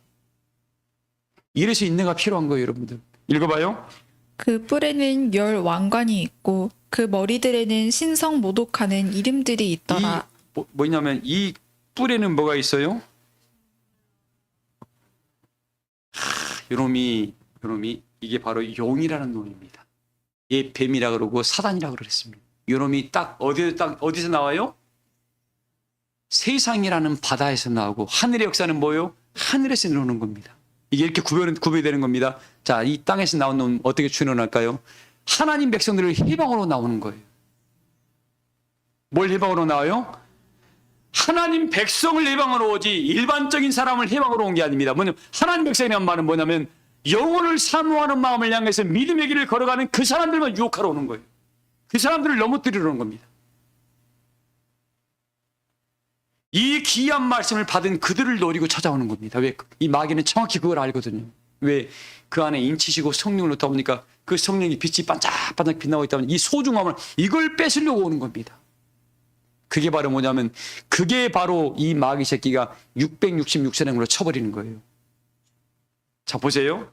이래서 인내가 필요한 거예요, 여러분들. 읽어봐요. 그 뿔에는 10 왕관이 있고 그 머리들에는 신성 모독하는 이름들이 있더라. 뭐냐면 이 뿔에는 뭐가 있어요? 요놈이 이게 바로 용이라는 놈입니다. 얘 뱀이라 그러고 사단이라 그랬습니다. 요놈이 딱 어디서 나와요? 세상이라는 바다에서 나오고 하늘의 역사는 뭐예요? 하늘에서 나오는 겁니다. 이게 이렇게 구별되는 겁니다. 자, 이 땅에서 나온 놈 어떻게 추론할까요? 하나님 백성들을 해방으로 나오는 거예요. 뭘 해방으로 나와요? 하나님 백성을 해방으로 오지 일반적인 사람을 해방으로 온 게 아닙니다. 뭐냐면 하나님 백성이라는 말은 뭐냐면 영혼을 사모하는 마음을 향해서 믿음의 길을 걸어가는 그 사람들만 유혹하러 오는 거예요. 그 사람들을 넘어뜨리러 오는 겁니다. 이 귀한 말씀을 받은 그들을 노리고 찾아오는 겁니다. 왜? 이 마귀는 정확히 그걸 알거든요. 왜? 그 안에 인치시고 성령을 넣다 보니까 그 성령이 빛이 반짝반짝 빛나고 있다 보니 이 소중함을 이걸 뺏으려고 오는 겁니다. 그게 바로 뭐냐면 그게 바로 이 마귀 새끼가 666세령으로 쳐버리는 거예요. 자, 보세요.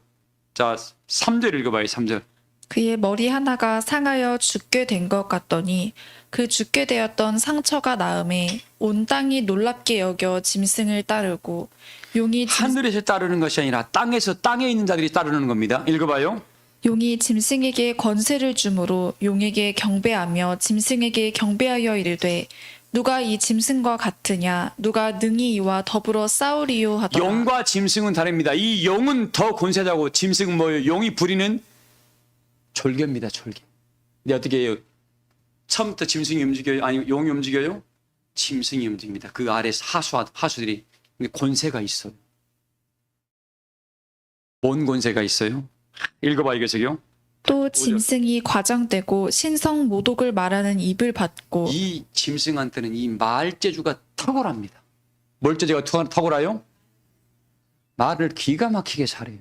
자, 3절 읽어봐요. 3절. 그의 머리 하나가 상하여 죽게 된 것 같더니 그 죽게 되었던 상처가 나음에 온 땅이 놀랍게 여겨 짐승을 따르고 용이 하늘에서 따르는 것이 아니라 땅에 있는 자들이 따르는 겁니다. 읽어봐요. 용이 짐승에게 권세를 주므로 용에게 경배하며 짐승에게 경배하여 이르되 누가 이 짐승과 같으냐 누가 능히 이와 더불어 싸우리요 하더라. 용과 짐승은 다릅니다. 이 용은 더 권세자고 짐승은 뭐예요? 용이 부리는 졸개입니다. 졸개. 근데 어떻게 해요? 처음부터 짐승이 움직여요? 아니 용이 움직여요? 짐승이 움직입니다. 그 아래서 하수들이 권세가 있어요. 뭔 권세가 있어요? 읽어봐 이거저요. 또 짐승이 과장되고 신성 모독을 말하는 입을 받고 이 짐승한테는 이 말재주가 탁월합니다. 뭘 재주가 탁월해요? 말을 기가 막히게 잘해요.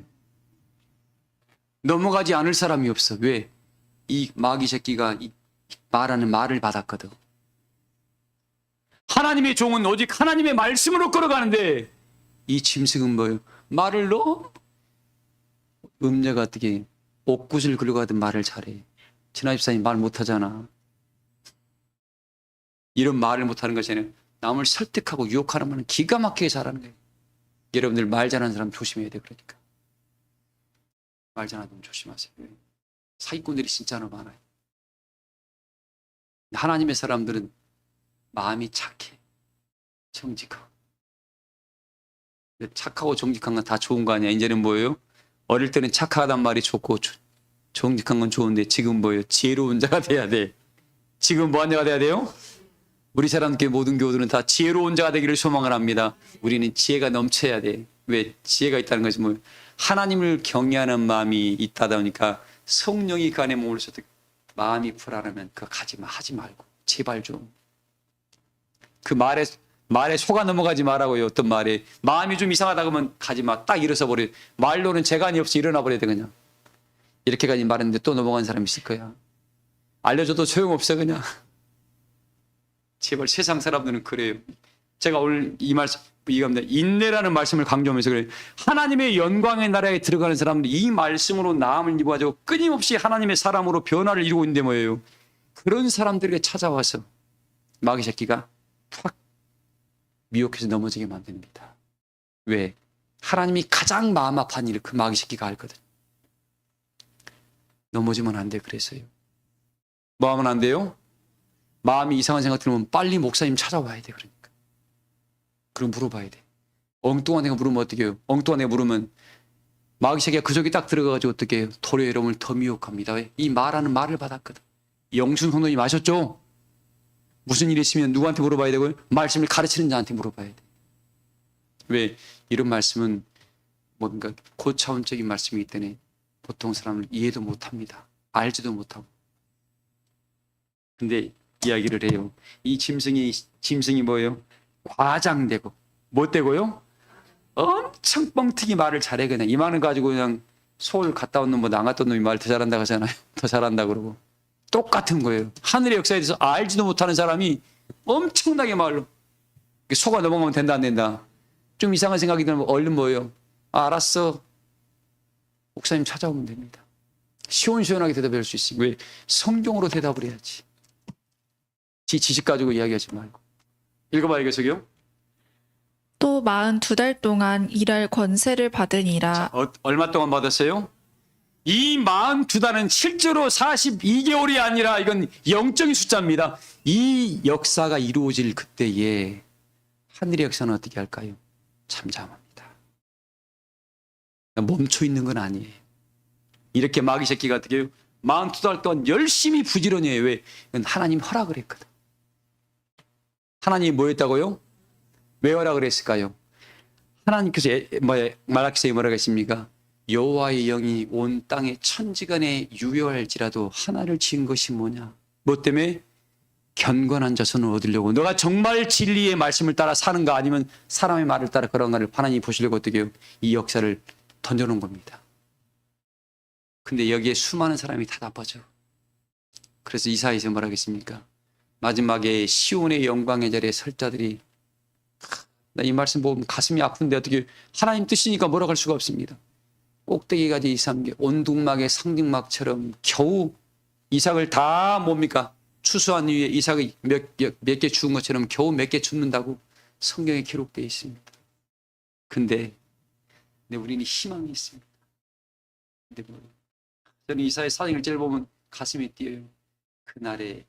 넘어가지 않을 사람이 없어. 왜? 이 마귀 새끼가 말하는 말을 받았거든. 하나님의 종은 오직 하나님의 말씀으로 걸어가는데 이 짐승은 뭐예요? 말을 넣어? 음녀가 어떻게 옥구슬 긁어가든 말을 잘해. 진아 집사님 말 못하잖아. 이런 말을 못하는 것이 아니라 남을 설득하고 유혹하는 말은 기가 막히게 잘하는 거예요. 여러분들 말 잘하는 사람 조심해야 돼. 그러니까 말 잘하는 사람 조심하세요. 사기꾼들이 진짜로 많아요. 하나님의 사람들은 마음이 착해, 정직하고. 착하고 정직한 건 다 좋은 거 아니야. 이제는 뭐예요? 어릴 때는 착하단 말이 좋고 정직한 건 좋은데 지금 뭐예요? 지혜로운 자가 돼야 돼. 지금 뭐한 자가 돼야 돼요? 우리 사람께 모든 교우들은 다 지혜로운 자가 되기를 소망을 합니다. 우리는 지혜가 넘쳐야 돼. 왜? 지혜가 있다는 것이 뭐예요? 하나님을 경외하는 마음이 있다 보니까 성령이 그 안에 머물러서 마음이 불안하면 그거 하지 말고 제발 좀. 그 말에 속아 넘어가지 말라고요. 어떤 말에 마음이 좀 이상하다 그러면 가지 마. 딱 일어서 버려. 말로는 재간이 없이 일어나 버려야 돼 그냥. 이렇게까지 말했는데 또 넘어간 사람이 있을 거야. 알려줘도 소용없어 그냥. 제발 세상 사람들은 그래요. 제가 오늘 이 말씀, 이겁니다. 인내라는 말씀을 강조하면서 그래요. 하나님의 영광의 나라에 들어가는 사람들이 이 말씀으로 나음을 입어가지고 끊임없이 하나님의 사람으로 변화를 이루고 있는데 뭐예요? 그런 사람들에게 찾아와서 마귀 새끼가 팍 미혹해서 넘어지게 만듭니다. 왜? 하나님이 가장 마음 아파하는 일을 그 마귀 새끼가 알거든. 넘어지면 안 돼. 그래서요. 뭐 하면 안 돼요? 마음이 이상한 생각 들면 빨리 목사님 찾아와야 돼. 그러니까. 그럼 물어봐야 돼. 엉뚱한 애가 물으면 어떻게 해요? 엉뚱한 애가 물으면 마귀 새끼가 그 속에 딱 들어가가지고 어떻게 해요? 도리어 여러분을 더 미혹합니다. 왜? 이 말하는 말을 받았거든. 영순 성도님 아셨죠? 무슨 일이 있으면 누구한테 물어봐야 되고요? 말씀을 가르치는 자한테 물어봐야 돼. 왜? 이런 말씀은 뭔가 고차원적인 말씀이기 때문에 보통 사람을 이해도 못합니다. 알지도 못하고. 근데 이야기를 해요. 이 짐승이 뭐예요? 과장되고 못 되고요? 엄청 뻥튀기 말을 잘해. 그냥 이만한 가지고 그냥 소를 갔다 온 놈보다 안 갔다 온 놈이 말 더 잘한다고 하잖아요. 더 잘한다 그러고. 똑같은 거예요. 하늘의 역사에 대해서 알지도 못하는 사람이 엄청나게 말로 소가 넘어가면 된다 안 된다. 좀 이상한 생각이 들면 얼른 뭐예요? 알았어. 목사님 찾아오면 됩니다. 시원시원하게 대답할 수 있어요. 왜? 성경으로 대답을 해야지. 지 지식 가지고 이야기하지 말고. 읽어봐요, 계속요. 또 42달 동안 일할 권세를 받으니라. 얼마 동안 받았어요? 이 42달은 실제로 42개월이 아니라 이건 영적인 숫자입니다. 이 역사가 이루어질 그때에 하늘의 역사는 어떻게 할까요? 잠잠합니다. 멈춰 있는 건 아니에요. 이렇게 마귀 새끼가 어떻게 해요? 42달 동안 열심히 부지런히 해요. 왜? 이건 하나님 허락을 했거든. 하나님이 뭐 했다고요? 왜 허락을 했을까요? 하나님께서 말라기서에 뭐라고 했습니까? 여호와의 영이 온 땅에 천지간에 유효할지라도 하나를 지은 것이 뭐냐? 뭐 때문에? 견건한 자손을 얻으려고. 너가 정말 진리의 말씀을 따라 사는가 아니면 사람의 말을 따라 그런가를 하나님이 보시려고 어떻게 해요? 이 역사를 던져놓은 겁니다. 근데 여기에 수많은 사람이 다 나빠져. 그래서 이사야에서 뭐라고 했습니까? 마지막에 시온의 영광의 자리에 설 자들이, 나 이 말씀 보면 가슴이 아픈데 어떻게 하나님 뜻이니까 뭐라고 할 수가 없습니다. 꼭대기까지 이삼게 온둥막의 상징막처럼 겨우 이삭을 다 뭡니까? 추수한 이후에 이삭이 몇 개 죽은 것처럼 겨우 몇 개 죽는다고 성경에 기록되어 있습니다. 근데 우리는 희망이 있습니다. 근데 저는 이사야 사장을 찔 보면 가슴이 뛰어요. 그날에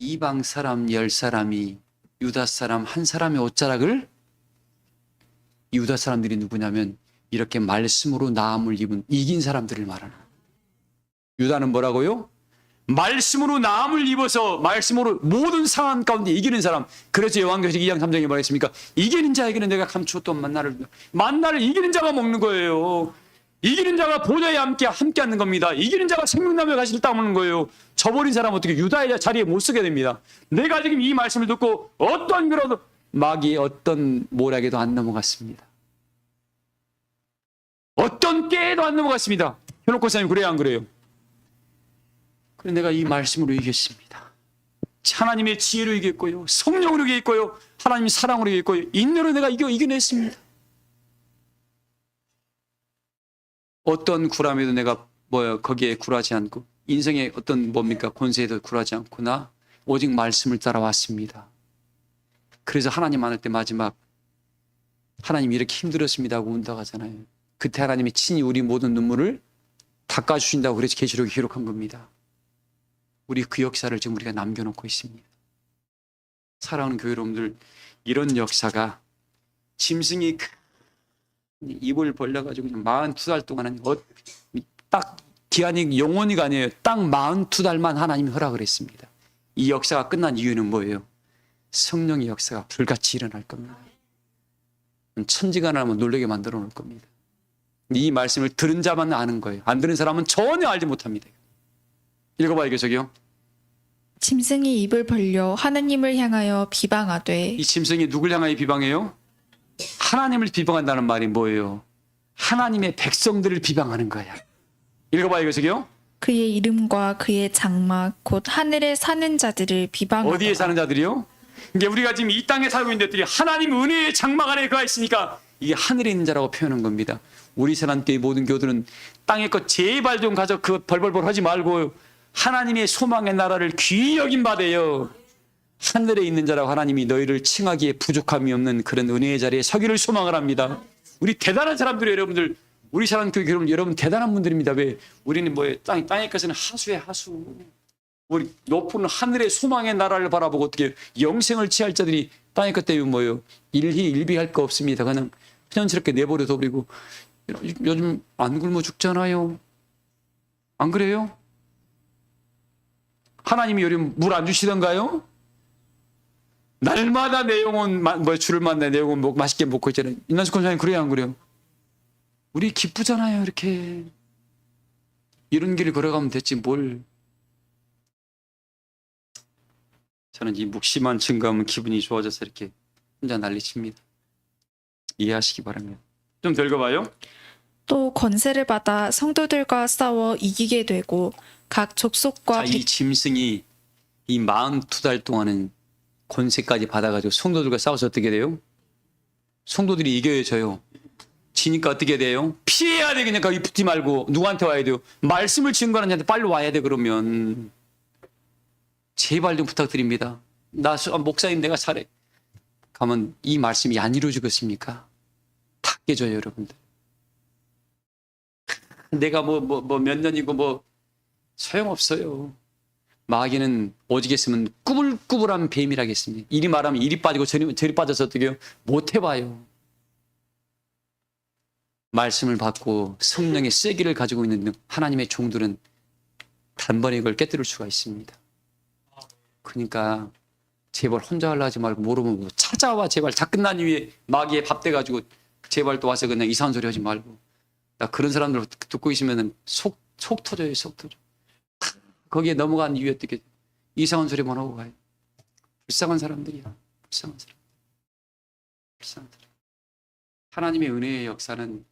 이방 사람 10사람이 유다 사람 한 사람의 옷자락을, 유다 사람들이 누구냐면 이렇게 말씀으로 나음을 입은 이긴 사람들을 말하는. 유다는 뭐라고요? 말씀으로 나음을 입어서 말씀으로 모든 상황 가운데 이기는 사람. 그래서 요한계시록 2장 3장에 뭐라 했습니까? 이기는 자에게는 내가 감추었던 만나를 이기는 자가 먹는 거예요. 이기는 자가 보좌에 함께 하는 겁니다. 이기는 자가 생명나무의 가시를 따먹는 거예요. 저버린 사람은 어떻게 유다의 자리에 못 서게 됩니다. 내가 지금 이 말씀을 듣고 어떤 그런 마귀의 어떤 모략에도 안 넘어갔습니다. 어떤 깨에도 안 넘어갔습니다. 현옥 권사님 그래요 안 그래요? 그래서 내가 이 말씀으로 이겼습니다. 하나님의 지혜로 이겼고요. 성령으로 이겼고요. 하나님의 사랑으로 이겼고요. 인내로 내가 이겨냈습니다. 어떤 굴함에도 내가 거기에 굴하지 않고 인생의 어떤 권세에도 굴하지 않고 나 오직 말씀을 따라왔습니다. 그래서 하나님 만날 때 마지막 하나님 이렇게 힘들었습니다 하고 운다고 하잖아요. 그때 하나님이 친히 우리 모든 눈물을 닦아주신다고 그래서 계시록에 기록한 겁니다. 우리 그 역사를 지금 우리가 남겨놓고 있습니다. 사랑하는 교회 여러분들, 이런 역사가 짐승이 입을 벌려가지고 42달 동안 딱 기한이 영원히가 아니에요. 딱 42달만 하나님이 허락을 했습니다. 이 역사가 끝난 이유는 뭐예요? 성령의 역사가 불같이 일어날 겁니다. 천지가 하면 놀라게 만들어 놓을 겁니다. 이 말씀을 들은 자만 아는 거예요. 안 들은 사람은 전혀 알지 못합니다. 읽어봐요, 계속요. 짐승이 입을 벌려 하나님을 향하여 비방하되. 이 짐승이 누굴 향하여 비방해요? 하나님을 비방한다는 말이 뭐예요? 하나님의 백성들을 비방하는 거야. 읽어봐요, 계속요. 그의 이름과 그의 장막 곧 하늘에 사는 자들을 비방하더라. 어디에 사는 자들이요? 이게 우리가 지금 이 땅에 살고 있는 자들이 하나님 은혜의 장막 안에 그가 있으니까 이게 하늘에 있는 자라고 표현한 겁니다. 우리 사람교회 모든 교들은 땅의 것 제발 좀 가져 그 벌벌벌 하지 말고 하나님의 소망의 나라를 귀히 여긴 바되요 하늘에 있는 자라고 하나님이 너희를 칭하기에 부족함이 없는 그런 은혜의 자리에 서기를 소망을 합니다. 우리 대단한 사람들이 여러분들 우리 사람교회 여러분 대단한 분들입니다. 왜 우리는 뭐 땅의 것은 하수의 하수 우리 높은 하늘의 소망의 나라를 바라보고 어떻게 영생을 취할 자들이 땅의 것 때문에 뭐예요? 일희일비할 거 없습니다. 그냥 현스럽게 내버려둬 버리고 요즘 안 굶어 죽잖아요. 안 그래요? 하나님이 요즘 물 안 주시던가요? 날마다 내 영혼 주를 만나 내 영혼 맛있게 먹고 있잖아요. 인난수 권사님 그래요 안 그래요? 우리 기쁘잖아요. 이렇게 이런 길을 걸어가면 됐지 뭘. 저는 이 묵심한 증거하면 기분이 좋아져서 이렇게 혼자 난리칩니다. 이해하시기 바랍니다. 좀 더 읽어봐요. 또 권세를 받아 성도들과 싸워 이기게 되고 각 족속과 이 짐승이 이 42달 동안은 권세까지 받아가지고 성도들과 싸워서 어떻게 돼요? 성도들이 이겨져요. 지니까 어떻게 돼요? 피해야 돼. 그냥 거기 붙지 말고 누구한테 와야 돼요? 말씀을 증거하는 자한테 빨리 와야 돼. 그러면 제발 좀 부탁드립니다. 나 목사님 내가 잘해. 가면 이 말씀이 안 이루어지겠습니까? 다 깨져요 여러분들. 내가 몇 년이고 소용없어요. 마귀는 오직했으면 꾸불꾸불한 뱀이라겠습니다. 이리 말하면 이리 빠지고 저리 빠져서 어떻게 해요? 못 해봐요. 말씀을 받고 성령의 세기를 가지고 있는 하나님의 종들은 단번에 이걸 깨뜨릴 수가 있습니다. 그러니까 제발 혼자 하려 하지 말고 모르면 찾아와. 제발 다 끝난 이후에 마귀에 밥 돼가지고 제발 또 와서 그냥 이상한 소리 하지 말고. 나 그런 사람들 듣고 있으면 속 터져요. 속 터져. 거기에 넘어간 이유에 어떻게 이상한 소리만 하고 가요. 불쌍한 사람들이야. 불쌍한 사람. 불쌍한 사람. 하나님의 은혜의 역사는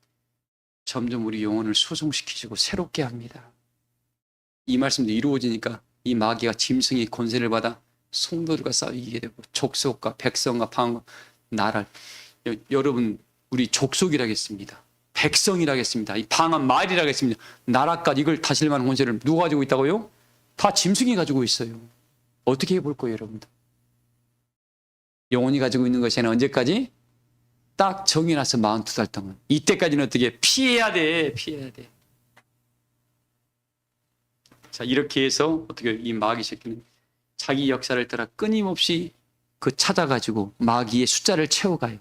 점점 우리 영혼을 소송시키시고 새롭게 합니다. 이 말씀도 이루어지니까 이 마귀가 짐승의 권세를 받아 성도들과 싸우게 되고 족속과 백성과 방언 나라를 여러분 우리 족속이라겠습니다. 백성이라겠습니다. 이 방언 말이라겠습니다. 나라까지 이걸 다스릴 만한 권세를 누가 가지고 있다고요? 다 짐승이 가지고 있어요. 어떻게 해볼 거예요 여러분들? 영혼이 가지고 있는 것이 언제까지? 딱 정해놔서 42달 동안. 이때까지는 어떻게 피해야 돼. 피해야 돼. 자 이렇게 해서 어떻게 이 마귀 새끼는 자기 역사를 따라 끊임없이 찾아가지고 마귀의 숫자를 채워가요.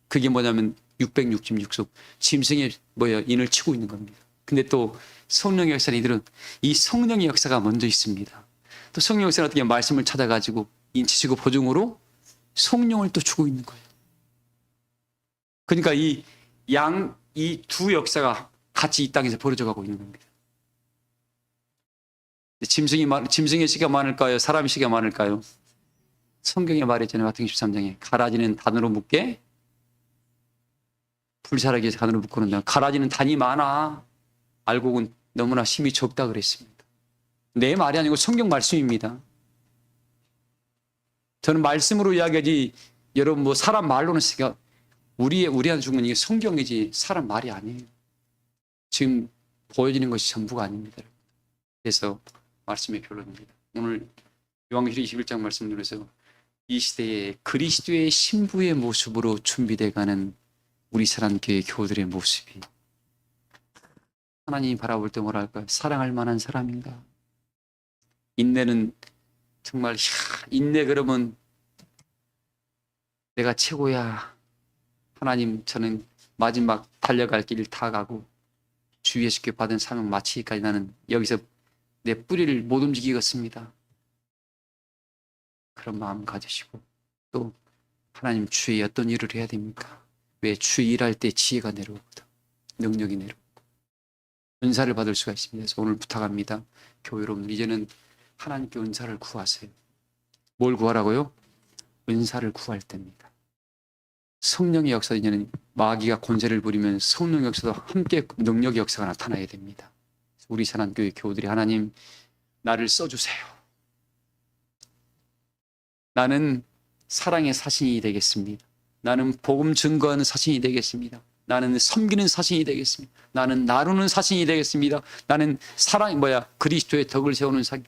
그게 뭐냐면 666속 짐승의 인을 치고 있는 겁니다. 근데 또 성령의 역사는 이들은 이 성령의 역사가 먼저 있습니다. 또 성령의 역사는 어떻게 말씀을 찾아가지고 인치시고 보증으로 성령을 또 주고 있는 거예요. 그러니까 이 두 역사가 같이 이 땅에서 벌어져 가고 있는 겁니다. 짐승의 씨가 많을까요? 사람의 씨가 많을까요? 성경에 말했잖아요. 마태복음 13장에 가라지는 단으로 묶게 불사르기 위해서 단으로 묶어놓는다. 가라지는 단이 많아. 알고는 너무나 힘이 적다 그랬습니다. 내 말이 아니고 성경 말씀입니다. 저는 말씀으로 이야기하지 여러분 사람 말로는 우리한테 준 건 이게 성경이지 사람 말이 아니에요. 지금 보여지는 것이 전부가 아닙니다. 그래서 말씀의 결론입니다. 오늘 요한계시록 21장 말씀 들으면서 이 시대에 그리스도의 신부의 모습으로 준비되어가는 우리 사랑교회 교우들의 모습이 하나님이 바라볼 때 뭐랄까 사랑할 만한 사람인가. 인내는 정말 인내 그러면 내가 최고야. 하나님 저는 마지막 달려갈 길 다 가고 주 예수께 받은 사명 마치기까지 나는 여기서 내 뿌리를 못 움직이겠습니다. 그런 마음 가지시고 또 하나님 주의 어떤 일을 해야 됩니까? 왜 주 일할 때 지혜가 내려오거든. 능력이 내려오고 은사를 받을 수가 있습니다. 그래서 오늘 부탁합니다. 교회 여러분 이제는 하나님께 은사를 구하세요. 뭘 구하라고요? 은사를 구할 때입니다. 성령의 역사 이제는 마귀가 권세를 부리면 성령의 역사도 함께 능력의 역사가 나타나야 됩니다. 우리 사랑교회 교우들이 하나님 나를 써주세요. 나는 사랑의 사신이 되겠습니다. 나는 복음 증거하는 사신이 되겠습니다. 나는 섬기는 사신이 되겠습니다. 나는 나누는 사신이 되겠습니다. 나는 그리스도의 덕을 세우는 사신.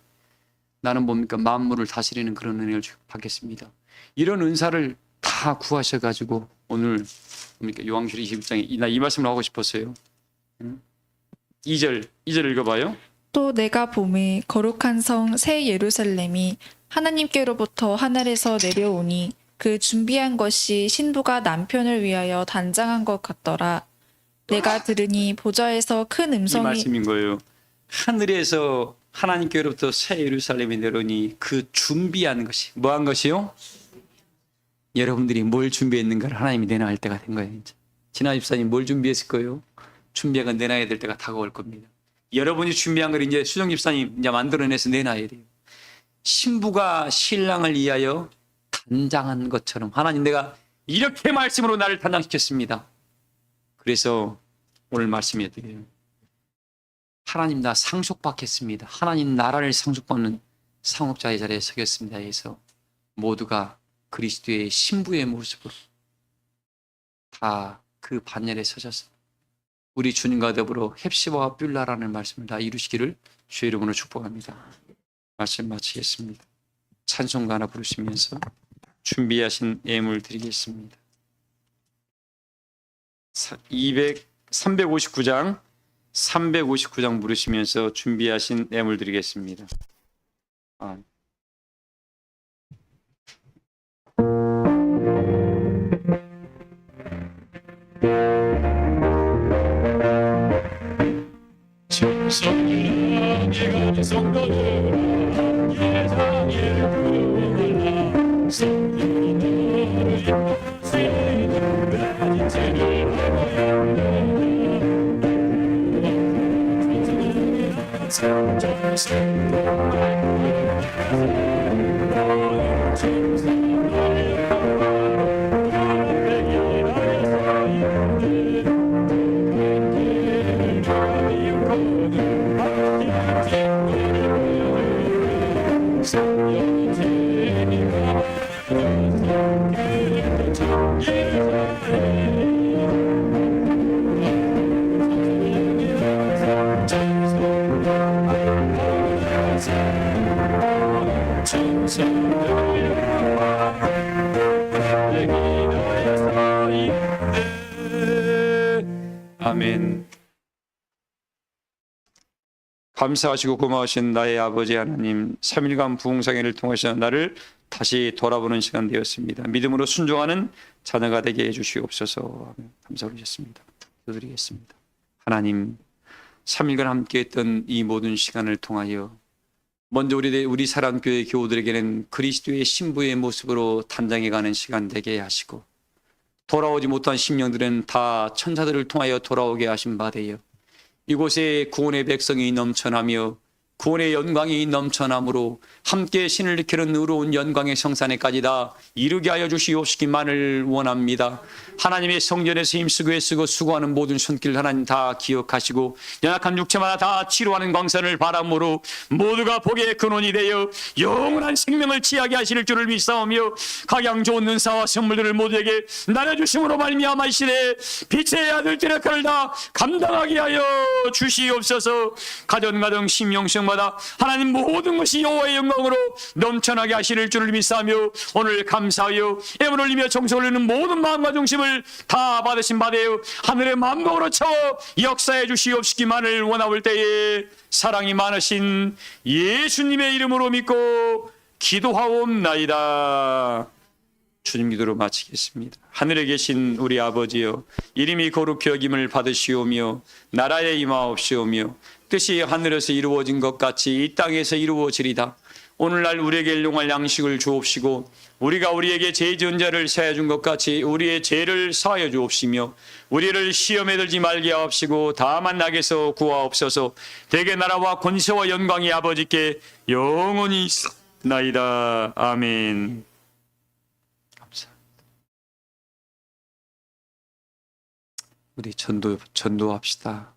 나는 뭡니까? 만물을 다스리는 그런 은혜를 받겠습니다. 이런 은사를 다 구하셔가지고 오늘 뭡니까? 요한계시록 21장에 나 이 말씀을 하고 싶었어요. 2절 읽어봐요. 또 내가 보매 거룩한 성 새 예루살렘이 하나님께로부터 하늘에서 내려오니 그 준비한 것이 신부가 남편을 위하여 단장한 것 같더라. 내가 들으니 보좌에서 큰 이 음성이 말씀인 거예요. 하늘에서 하나님께로부터 새 예루살렘이 내려오니 그 준비한 것이 뭐한 것이요? 여러분들이 뭘 준비했는가를 하나님이 내놔야 할 때가 된 거예요. 이제. 진아 집사님 뭘 준비했을 거예요? 준비한 건 내놔야 될 때가 다가올 겁니다. 여러분이 준비한 걸 이제 수정 집사님 이제 만들어내서 내놔야 돼요. 신부가 신랑을 위하여 단장한 것처럼 하나님 내가 이렇게 말씀으로 나를 단장시켰습니다. 그래서 오늘 말씀해 드려요. 하나님 나 상속받겠습니다. 하나님 나라를 상속받는 상속자의 자리에 서겠습니다. 해서 모두가 그리스도의 신부의 모습으로 다 그 반열에 서셔서 우리 주님과 더불어 헵시바와 뷸라라는 말씀을 다 이루시기를 주의 이름으로 축복합니다. 말씀 마치겠습니다. 찬송가 하나 부르시면서 준비하신 예물 드리겠습니다. 359장 부르시면서 준비하신 예물 드리겠습니다. 성령의 성도들아 예상의 구원하라 성령이 너를 인도하시는 가진 죄를 아멘. 감사하시고 고마우신 나의 아버지 하나님, 3일간 부흥상회를 통하셔 나를 다시 돌아보는 시간 되었습니다. 믿음으로 순종하는 자녀가 되게 해주시옵소서. 감사 올리셨습니다. 기도드리겠습니다. 하나님, 3일간 함께했던 이 모든 시간을 통하여 먼저 우리 사랑교회 교우들에게는 그리스도의 신부의 모습으로 단장해가는 시간 되게 하시고 돌아오지 못한 심령들은 다 천사들을 통하여 돌아오게 하신 바 되어 이곳에 구원의 백성이 넘쳐나며 구원의 영광이 넘쳐나므로 함께 신을 일으키는 의로운 영광의 성산에까지 다 이루게 하여 주시옵시기만을 원합니다. 하나님의 성전에서 힘쓰고 애쓰고 수고하는 모든 손길 하나님 다 기억하시고 연약한 육체마다 다 치료하는 광선을 바람으로 모두가 복의 근원이 되어 영원한 생명을 취하게 하실 줄을 믿사오며 각양 좋은 은사와 선물들을 모두에게 나눠주심으로 말미암아 이 시대에 빛의 아들들의 역할을 다 감당하게 하여 주시옵소서. 가정가정 심령성마다 하나님 모든 것이 여호와의 영광으로 넘쳐나게 하시는 줄을 믿사오며 오늘 감사하여 예물 올리며 정성 올리는 모든 마음과 중심을 다 받으신 바되어 하늘의 만복으로 채워 역사해 주시옵시기만을 원하올 때에 사랑이 많으신 예수님의 이름으로 믿고 기도하옵나이다. 주님 기도로 마치겠습니다. 하늘에 계신 우리 아버지여, 이름이 거룩히 여김을 받으시오며 나라에 임하옵시오며 뜻이 하늘에서 이루어진 것 같이 이 땅에서 이루어지리다. 오늘날 우리에게 일용할 양식을 주옵시고 우리가 우리에게 죄 지은 자를 사하여 준 것 같이 우리의 죄를 사하여 주옵시며 우리를 시험에 들지 말게 하옵시고 다만 악에서 구하옵소서. 대개 나라와 권세와 영광이 아버지께 영원히 있나이다. 아멘. 감사합니다. 우리 전도합시다.